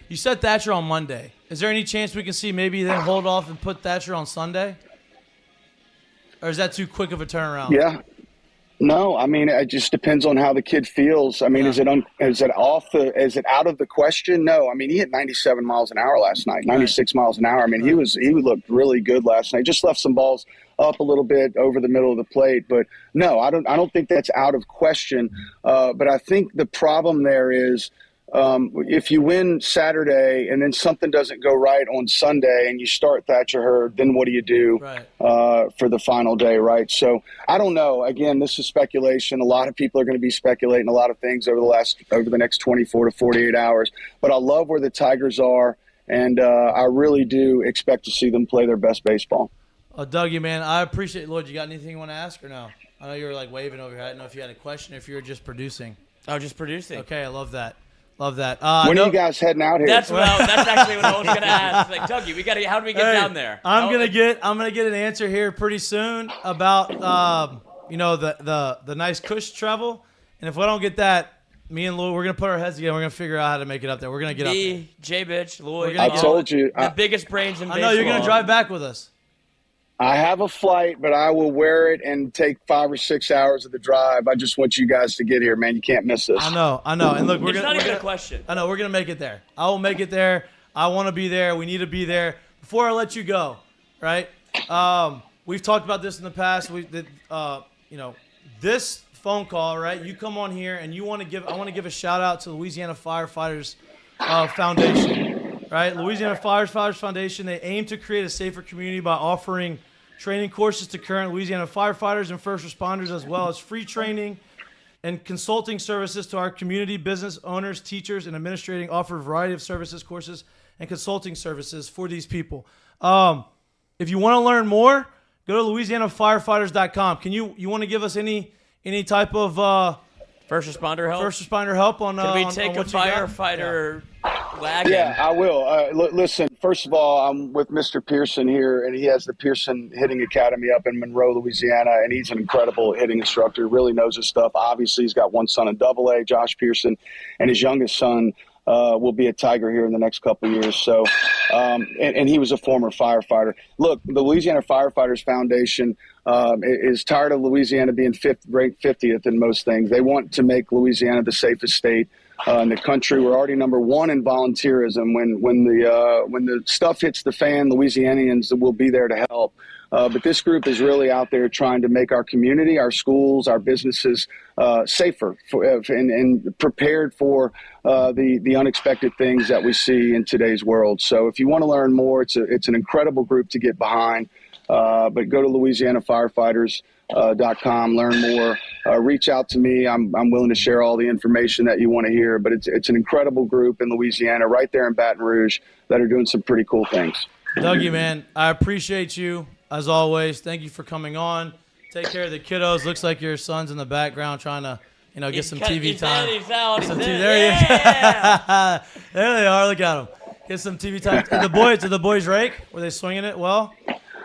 You said Thatcher on Monday. Is there any chance we can see maybe then hold off and put Thatcher on Sunday? Or is that too quick of a turnaround? Yeah. No, I mean, it just depends on how the kid feels. I mean, is it out of the question? No. I mean, he hit 97 miles an hour last night, 96 miles an hour. I mean, he looked really good last night. Just left some balls up a little bit over the middle of the plate, but no, I don't think that's out of question. But I think the problem there is, if you win Saturday and then something doesn't go right on Sunday and you start Thatcher Herd, then what do you do for the final day, right? So I don't know. Again, this is speculation. A lot of people are going to be speculating a lot of things over the next 24 to 48 hours. But I love where the Tigers are, and I really do expect to see them play their best baseball. Dougie, man, I appreciate it. Lloyd, you got anything you want to ask or no? I know you were like waving over here. I didn't know if you had a question or if you were just producing. Oh, just producing. Okay, I love that. Love that. When are you guys heading out here? That's actually what I was gonna ask. Like, Dougie, how do we get down there? I'm gonna get an answer here pretty soon about the nice Kush travel, and if we don't get that, me and Lloyd, we're gonna put our heads together. We're gonna figure out how to make it up there. We're gonna get up there. J-Bitch, Lloyd. I told you. The biggest brains in baseball. I know you're gonna drive back with us. I have a flight, but I will wear it and take 5 or 6 hours of the drive. I just want you guys to get here, man. You can't miss this. I know. And look, It's not even a question. I know we're gonna make it there. I will make it there. I want to be there. We need to be there. Before I let you go, right? We've talked about this in the past. This phone call, right? You come on here and I want to give a shout out to Louisiana Firefighters Foundation, right? Louisiana Firefighters Foundation. They aim to create a safer community by offering training courses to current Louisiana firefighters and first responders, as well as free training and consulting services to our community, business owners, teachers, and administrating. Offer a variety of services, courses, and consulting services for these people. If you want to learn more, go to louisianafirefighters.com. Can you want to give us any type of first responder help? First responder help on Can we take a firefighter wagon? Yeah, I will. Listen, first of all, I'm with Mr. Pearson here, and he has the Pearson Hitting Academy up in Monroe, Louisiana, and he's an incredible hitting instructor, really knows his stuff. Obviously, he's got one son in AA, Josh Pearson, and his youngest son will be a Tiger here in the next couple of years. So, and he was a former firefighter. Look, the Louisiana Firefighters Foundation is tired of Louisiana being ranked 50th in most things. They want to make Louisiana the safest state in the country. We're already number one in volunteerism. When the stuff hits the fan, Louisianians will be there to help. But this group is really out there trying to make our community, our schools, our businesses safer and prepared for the unexpected things that we see in today's world. So if you want to learn more, it's an incredible group to get behind. But go to louisianafirefighters.com, learn more, reach out to me. I'm willing to share all the information that you want to hear. But it's an incredible group in Louisiana, right there in Baton Rouge, that are doing some pretty cool things. Dougie, man, I appreciate you. As always, thank you for coming on. Take care of the kiddos. Looks like your son's in the background trying to, get some TV time. There he is. There they are. Look at them. Get some TV time. Did the boys rake? Were they swinging it well?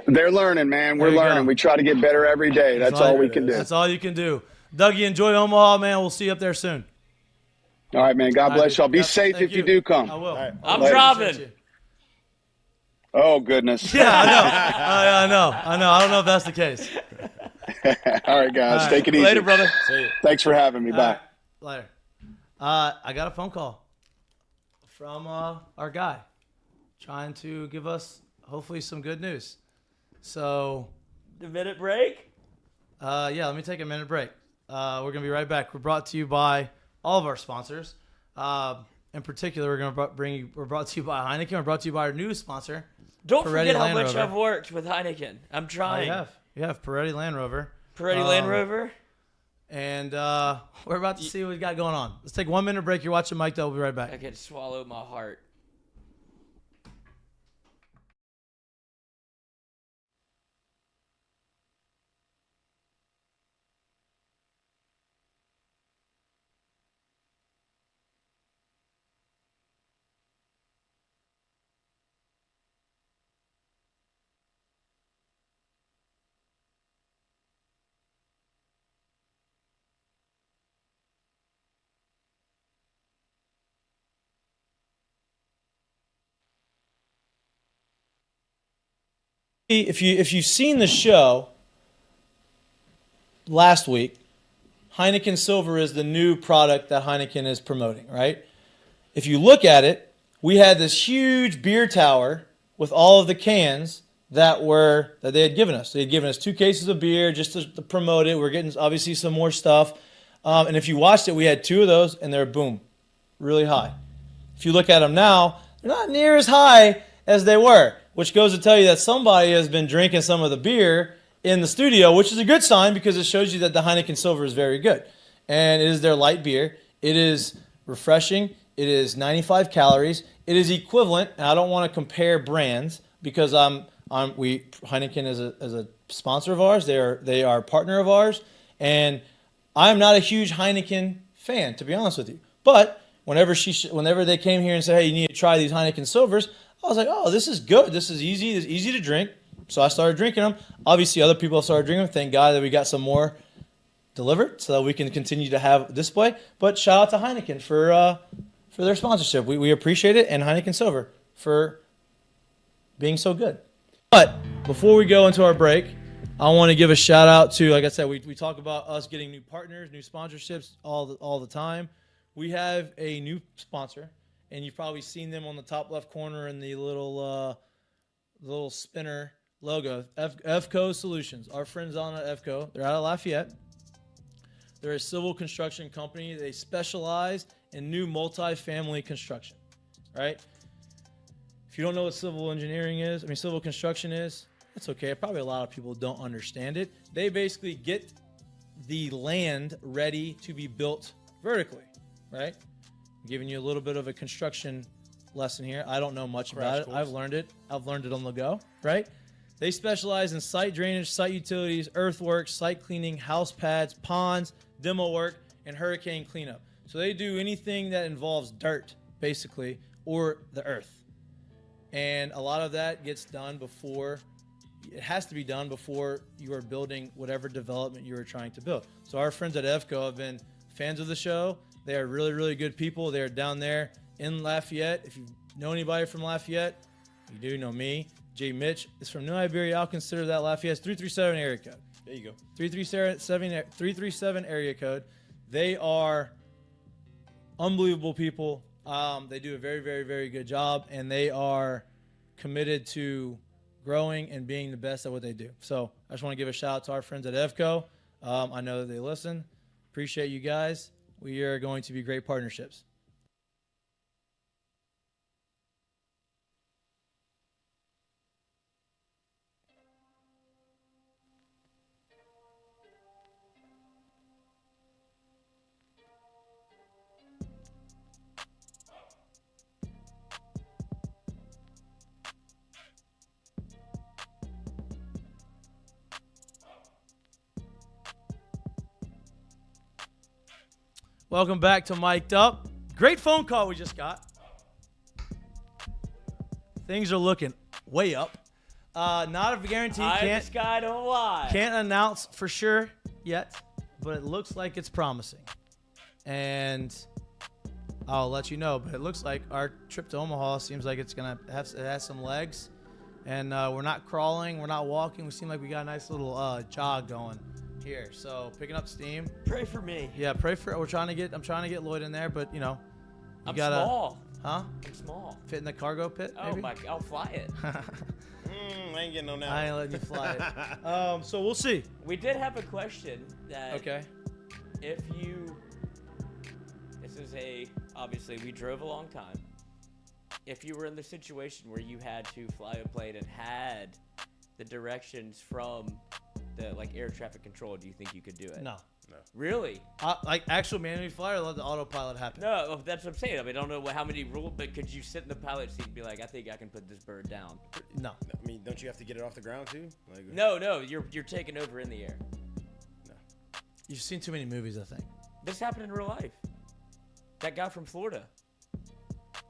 They're learning, man. We're learning. We try to get better every day. That's all we can do. That's all you can do. Dougie, enjoy Omaha, man. We'll see you up there soon. All right, man. God bless y'all. Be safe if you do come. I will. Right. I'm driving. Oh, goodness. Yeah, I know. I know. I don't know if that's the case. All right, guys. All right. Take it easy. Later, brother. Thanks for having me. All Bye. right, later. I got a phone call from our guy trying to give us hopefully some good news. So, The minute break. yeah, let me take a minute break. We're gonna be right back. We're brought to you by all of our sponsors. In particular, we're brought to you by Heineken. We're brought to you by our new sponsor. Don't Peretti forget how Land much Rover. I've worked with Heineken. I'm trying. You have Peretti Land Rover. Peretti Land Rover. And we're about to see what we got going on. Let's take 1 minute break. You're watching Mik'd. We'll be right back. I could swallow my heart. If you've seen the show last week, Heineken Silver is the new product that Heineken is promoting, right? If you look at it, we had this huge beer tower with all of the cans that they had given us. They had given us 2 cases of beer just to promote it. We're getting obviously some more stuff. And if you watched it, we had 2 of those, and they're boom, really high. If you look at them now, they're not near as high as they were, which goes to tell you that somebody has been drinking some of the beer in the studio, which is a good sign because it shows you that the Heineken Silver is very good. And it is their light beer. It is refreshing. It is 95 calories. It is equivalent, and I don't want to compare brands because Heineken is a sponsor of ours. They are a partner of ours, and I'm not a huge Heineken fan, to be honest with you. But whenever they came here and said, "Hey, you need to try these Heineken Silvers," I was like, "Oh, this is good. This is easy. It's easy to drink." So I started drinking them. Obviously, other people have started drinking them. Thank God that we got some more delivered so that we can continue to have display. But shout out to Heineken for their sponsorship. We appreciate it, and Heineken Silver for being so good. But before we go into our break, I want to give a shout out to, like I said, we talk about us getting new partners, new sponsorships all the time. We have a new sponsor, and you've probably seen them on the top left corner in the little spinner logo. FCO Solutions. Our friends on at FCO, they're out of Lafayette. They're a civil construction company. They specialize in new multi-family construction, right? If you don't know what civil construction is, it's okay. Probably a lot of people don't understand it. They basically get the land ready to be built vertically, right? I'm giving you a little bit of a construction lesson here. I don't know much about it. I've learned it on the go, right? They specialize in site drainage, site utilities, earthworks, site cleaning, house pads, ponds, demo work, and hurricane cleanup. So they do anything that involves dirt, basically, or the earth. And a lot of that gets done it has to be done before you are building whatever development you are trying to build. So our friends at EFCO have been fans of the show. They are really, really good people. They're down there in Lafayette. If you know anybody from Lafayette, you do know me. Mitch is from New Iberia. I'll consider that Lafayette's 337 area code. There you go. 337 area code. They are unbelievable people. They do a very, very, very good job, and they are committed to growing and being the best at what they do. So I just want to give a shout out to our friends at EFCO. I know that they listen. Appreciate you guys. We are going to be great partnerships. Welcome back to Mik'd Up. Great phone call we just got. Things are looking way up. Not a guarantee. Can't announce for sure yet, but it looks like it's promising. And I'll let you know. But it looks like our trip to Omaha seems like it has some legs. And we're not crawling, we're not walking. We seem like we got a nice little jog going here. So picking up steam. Pray for me. Yeah, I'm trying to get Lloyd in there, but you I'm gotta, small. Huh? I'm small. Fit in the cargo pit. Oh Maybe? my! I'll fly it. I ain't getting on that. I ain't letting you fly it. So we'll see. We did have a question that. Okay. If you. This is obviously we drove a long time. If you were in the situation where you had to fly a plane and had the directions from the air traffic control, do you think you could do it? No. Really? Like actual manual fly or let the autopilot happen? No, that's what I'm saying. I mean, I don't know how many rules, but could you sit in the pilot seat and be like, I think I can put this bird down? No. I mean, don't you have to get it off the ground too? No, you're taking over in the air. No. You've seen too many movies, I think. This happened in real life. That guy from Florida.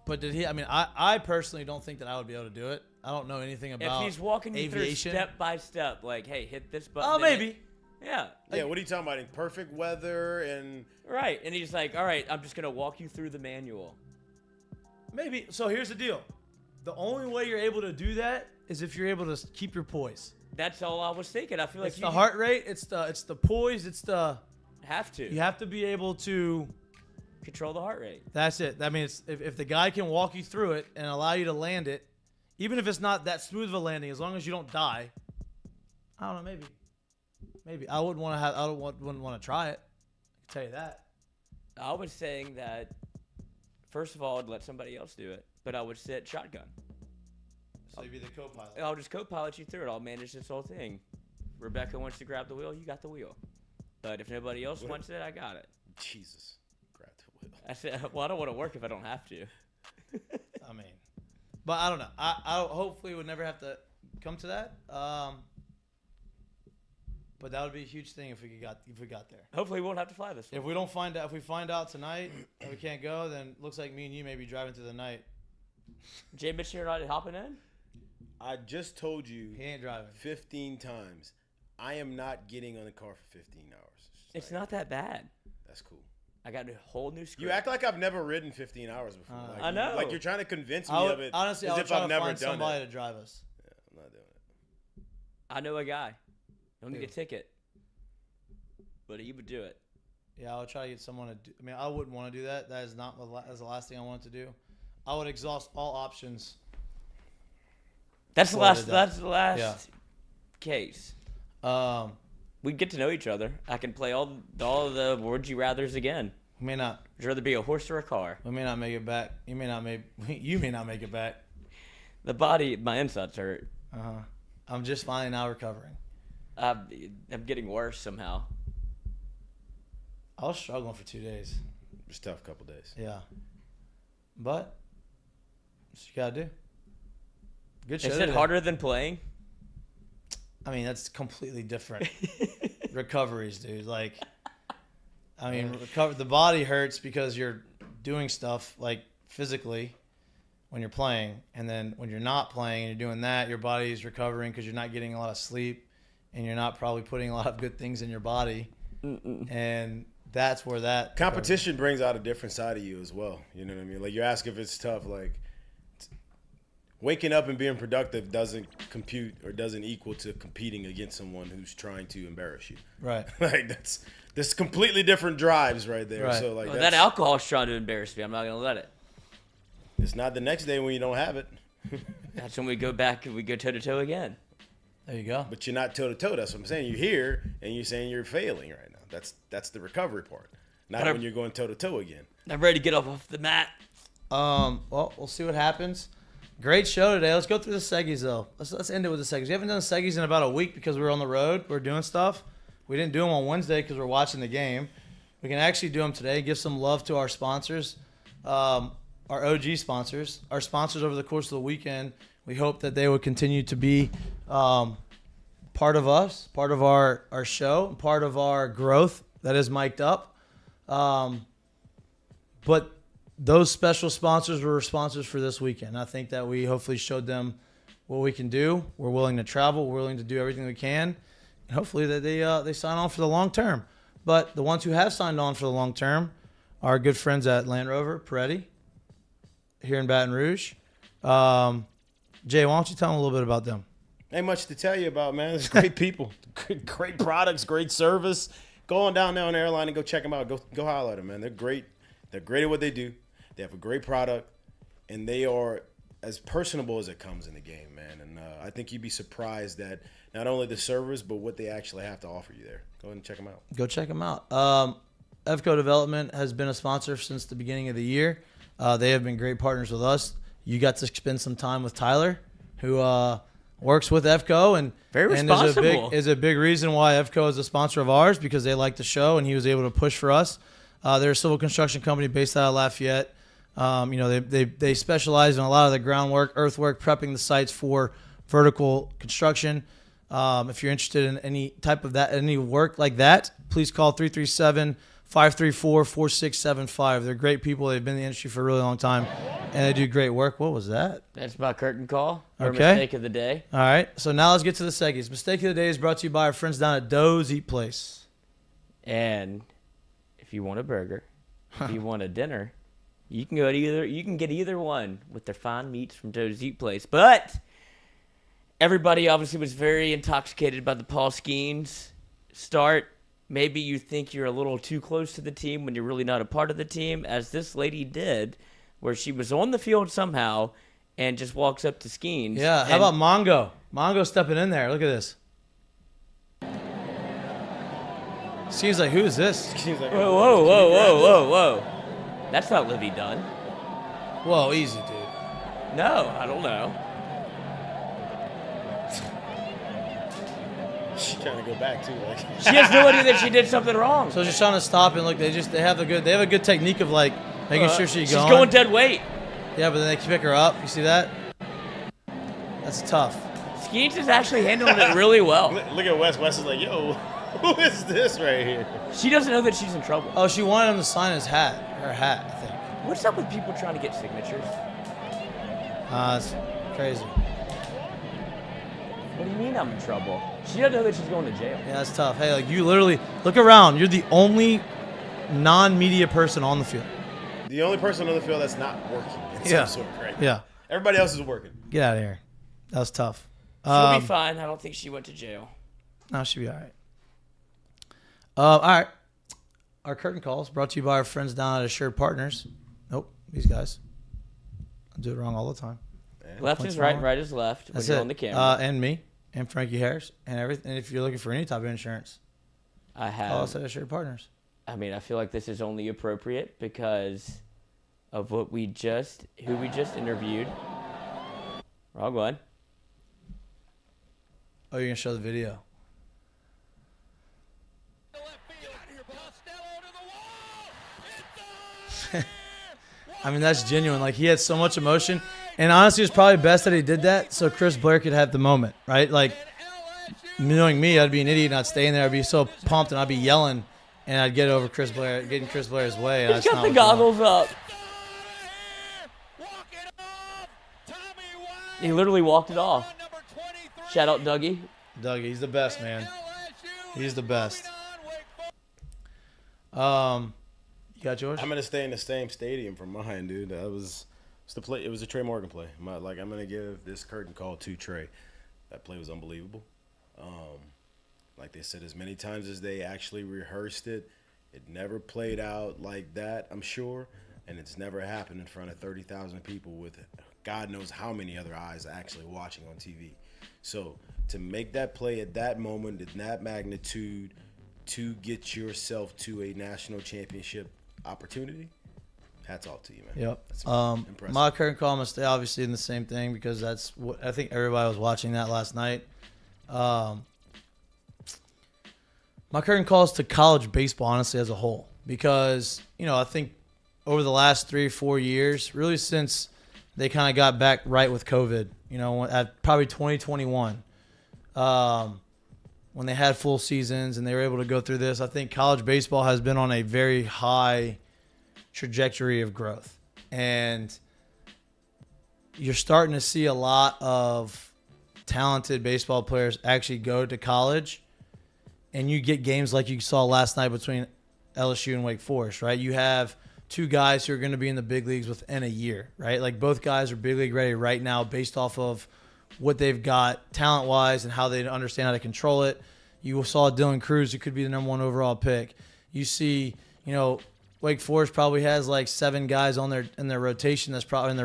But did he? I mean, I personally don't think that I would be able to do it. I don't know anything about If he's walking you aviation. through step by step, like, hey, hit this button. Oh, maybe. Yeah. Yeah, what are you talking about? In perfect weather and... Right, and he's like, all right, I'm just going to walk you through the manual. Maybe. So here's the deal. The only way you're able to do that is if you're able to keep your poise. That's all I was thinking. I feel like It's the heart rate. It's the poise. It's the... Have to. You have to be able to... Control the heart rate. That's it. I mean, if the guy can walk you through it and allow you to land it, even if it's not that smooth of a landing, as long as you don't die, I don't know, maybe I wouldn't want to try it. I can tell you that. I was saying that, first of all, I'd let somebody else do it, but I would sit shotgun. So you'd be the co-pilot. I'll just co-pilot you through it. I'll manage this whole thing. Rebecca wants to grab the wheel, you got the wheel. But if nobody else wants it, I got it. Jesus. Grab the wheel. I said, well, I don't want to work if I don't have to. I mean, but I don't know. I hopefully would never have to come to that. But that would be a huge thing if we got there. Hopefully, we won't have to fly this one. If we find out tonight and we can't go, then it looks like me and you may be driving through the night. Jay Mitch here not hopping in? I just told you He ain't driving 15 times. I am not getting on the car for 15 hours. It's not that bad. That's cool. I got a whole new script. You act like I've never ridden 15 hours before. I know. Like you're trying to convince me of it. Honestly, as I would if try I've to never find done somebody it. to drive us. Yeah, I'm not doing it. I know a guy. Don't need Who? a ticket. But he would do it. Yeah, I would try to get someone to do. I mean, I wouldn't want to do that. That is not that's the last thing I want to do. I would exhaust all options. That's the last. That's the last Yeah. case. We get to know each other. I can play all the would you rather's again. We may not. Would you rather be a horse or a car? We may not make it back. You may not make it back. The body, my insides hurt. I'm just fine now, recovering. I'm getting worse somehow. I was struggling for 2 days. It was a tough couple days. Yeah, but that's what you gotta do. Good show. Is it today. harder than playing? I mean, that's completely different recoveries, dude. Like, I mean, the body hurts because you're doing stuff like physically when you're playing, and then when you're not playing and you're doing that, your body is recovering because you're not getting a lot of sleep, and you're not probably putting a lot of good things in your body, and that's where that competition brings out a different side of you as well. You know what I mean? Like, you ask if it's tough. Like, waking up and being productive doesn't compute or doesn't equal to competing against someone who's trying to embarrass you. Right. Like, that's completely different drives right there. Right. So like That alcohol's trying to embarrass me. I'm not gonna let it. It's not the next day when you don't have it. That's when we go back and we go toe to toe again. There you go. But you're not toe to toe. That's what I'm saying. You're here and you're saying you're failing right now. That's the recovery part. Not when you're going toe to toe again. I'm ready to get off the mat. Well, we'll see what happens. Great show today. Let's go through the seggies though. Let's end it with the seggies. We haven't done seggies in about a week because we were on the road. We're doing stuff. We didn't do them on Wednesday because we're watching the game. We can actually do them today. Give some love to our sponsors, our OG sponsors, our sponsors over the course of the weekend. We hope that they would continue to be part of us, part of our show, part of our growth that is mic'd up. But those special sponsors were sponsors for this weekend. I think that we hopefully showed them what we can do. We're willing to travel. We're willing to do everything we can. And hopefully that they sign on for the long term. But the ones who have signed on for the long term are our good friends at Land Rover, Peretti, here in Baton Rouge. Jay, why don't you tell them a little bit about them? Ain't much to tell you about, man. There's great people, great products, great service. Go on down there on the airline and go check them out. Go holler at them, man. They're great. They're great at what they do. They have a great product, and they are as personable as it comes in the game, man. And I think you'd be surprised at not only the service, but what they actually have to offer you there. Go ahead and check them out. Go check them out. EVCO Development has been a sponsor since the beginning of the year. They have been great partners with us. You got to spend some time with Tyler, who works with EVCO, and Very responsible. And is a big reason why EVCO is a sponsor of ours, because they like the show, and he was able to push for us. They're a civil construction company based out of Lafayette. They specialize in a lot of the groundwork, earthwork, prepping the sites for vertical construction. If you're interested in any type of that, any work like that, please call 337-534-4675. They're great people. They've been in the industry for a really long time, and they do great work. What was that? That's my curtain call. Or Okay. mistake of the day. All right. So now let's get to the seggies. Mistake of the day is brought to you by our friends down at Doe's Eat Place. And if you want a burger, if you want a dinner, you can go to you can get either one with their fine meats from Doe's Eat Place. But everybody obviously was very intoxicated by the Paul Skenes start. Maybe you think you're a little too close to the team when you're really not a part of the team, as this lady did, where she was on the field somehow and just walks up to Skenes. Yeah. How about Mongo? Mongo stepping in there. Look at this. Seems like, who is this? Whoa. That's not Livy Dunn. Whoa, easy, dude. No, I don't know. She's trying to go back too. Like She has no idea that she did something wrong. So just trying to stop and look. They have a good technique of like making sure she's She's going dead weight. Yeah, but then they pick her up. You see that? That's tough. Skenes is actually handling it really well. Look at Wes. Wes is like, yo, who is this right here? She doesn't know that she's in trouble. Oh, she wanted him to sign her hat, I think. What's up with people trying to get signatures? It's crazy. What do you mean I'm in trouble? She doesn't know that she's going to jail. Yeah, that's tough. Hey, like, you literally look around. You're the only non-media person on the field. The only person on the field that's not working in some sort, right? Yeah. Everybody else is working. Get out of here. That was tough. She'll be fine. I don't think she went to jail. No, she'll be all right. All right. Our curtain calls brought to you by our friends down at Assured Partners. Nope, these guys. I do it wrong all the time. Left is right, right is left. That's when you're it. on the camera. And me, and Frankie Harris, and everything. And if you're looking for any type of insurance, I have. call us at Assured Partners. I mean, I feel like this is only appropriate because of who we just interviewed. Wrong one. Oh, you're gonna show the video. I mean, that's genuine. Like, he had so much emotion. And honestly, it was probably best that he did that so Chris Blair could have the moment, right? Like, knowing me, I'd be an idiot and I'd stay in there. I'd be so pumped and I'd be yelling and I'd get over Chris Blair, getting Chris Blair's way. He's got the goggles up. He literally walked it off. Shout out Dougie. Dougie, he's the best, man. He's the best. You got yours? I'm gonna stay in the same stadium for mine, dude. It was a Trey Morgan play. I'm gonna give this curtain call to Trey. That play was unbelievable. Like they said, as many times as they actually rehearsed it, it never played out like that, I'm sure, and it's never happened in front of 30,000 people with God knows how many other eyes actually watching on TV. So to make that play at that moment, in that magnitude, to get yourself to a national championship opportunity, hats off to you, man. Yep. That's impressive. My current call must stay obviously in the same thing because that's what I think everybody was watching that last night. My current call is to college baseball, honestly, as a whole, because, I think over the last 3 or 4 years, really since they kind of got back right with COVID, at probably 2021, when they had full seasons and they were able to go through this, I think college baseball has been on a very high trajectory of growth. And you're starting to see a lot of talented baseball players actually go to college, and you get games like you saw last night between LSU and Wake Forest, right? You have two guys who are going to be in the big leagues within a year, right? Like, both guys are big league ready right now based off of what they've got talent-wise and how they understand how to control it. You saw Dylan Cruz, who could be the number 1 overall pick. You see, Wake Forest probably has like 7 guys on their rotation that's probably on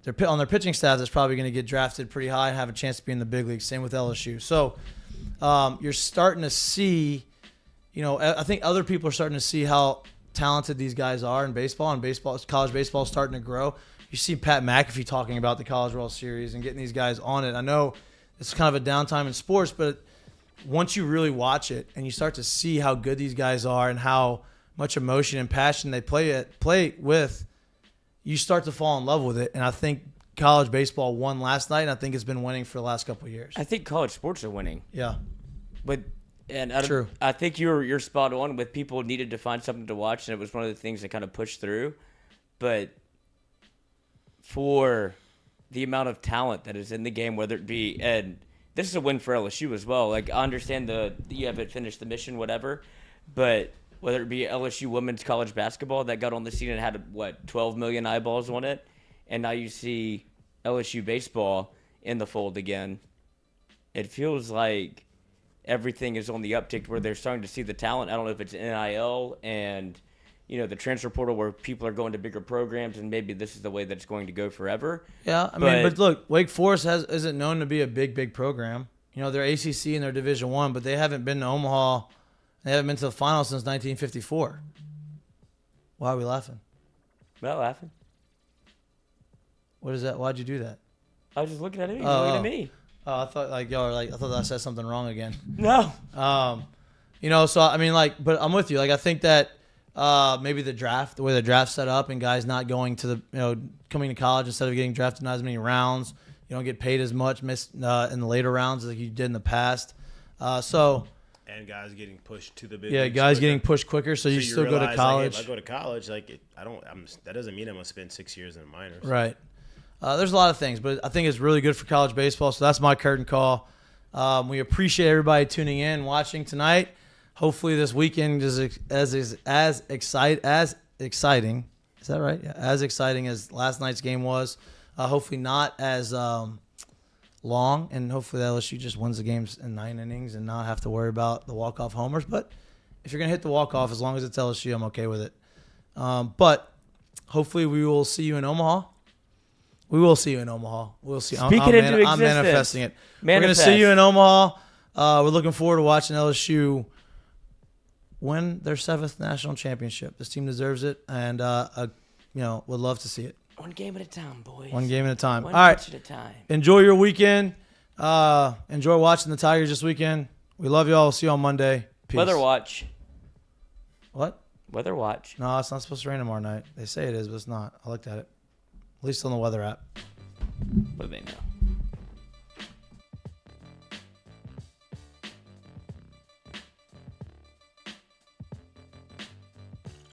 their pitching staff that's probably going to get drafted pretty high and have a chance to be in the big league. Same with LSU. So you're starting to see, I think other people are starting to see how talented these guys are in baseball, and college baseball is starting to grow. You see Pat McAfee talking about the College World Series and getting these guys on it. I know it's kind of a downtime in sports, but once you really watch it and you start to see how good these guys are and how much emotion and passion they play with, you start to fall in love with it. And I think college baseball won last night, and I think it's been winning for the last couple of years. I think college sports are winning. Yeah. True. I think you're spot on with people needed to find something to watch, and it was one of the things that kind of pushed through. But for the amount of talent that is in the game, whether it be, and this is a win for LSU as well. Like, I understand you haven't finished the mission, whatever, but whether it be LSU women's college basketball that got on the scene and had 12 million eyeballs on it, and now you see LSU baseball in the fold again. It feels like everything is on the uptick where they're starting to see the talent. I don't know if it's NIL and the transfer portal where people are going to bigger programs, and maybe this is the way that's going to go forever. Yeah, but look, Wake Forest isn't known to be a big program. They're ACC and they're Division I, but they haven't been to Omaha. They haven't been to the finals since 1954. Why are we laughing? Not laughing. What is that? Why'd you do that? I was just looking at it. Looking at me. Oh, I thought I thought I said something wrong again. No. So but I'm with you. Like, I think that maybe the way the draft's set up and guys not going to coming to college instead of getting drafted not as many rounds. You don't get paid as much in the later rounds as you did in the past. And guys getting pushed to the big leagues guys quicker. getting pushed quicker, so you still go to college. Like, if I go to college, that doesn't mean I'm gonna spend 6 years in the minors. Right. There's a lot of things, but I think it's really good for college baseball. So that's my curtain call. We appreciate everybody tuning in, watching tonight. Hopefully this weekend is as exciting. Is that right? Yeah, as exciting as last night's game was. Hopefully not as long, and hopefully LSU just wins the games in 9 innings and not have to worry about the walk-off homers. But if you're going to hit the walk-off, as long as it's LSU, I'm okay with it. But hopefully we will see you in Omaha. We will see you in Omaha. We'll see. Speak it into existence. I'm manifesting it. We're going to see you in Omaha. We're looking forward to watching LSU win their 7th national championship. This team deserves it, and would love to see it. One game at a time, boys. One game at a time. One All right. pitch at a time. Enjoy your weekend. Enjoy watching the Tigers this weekend. We love you all. We'll see you on Monday. Peace. Weather watch. What? Weather watch. No, it's not supposed to rain tomorrow night. They say it is, but it's not. I looked at it. At least on the weather app. What do they know?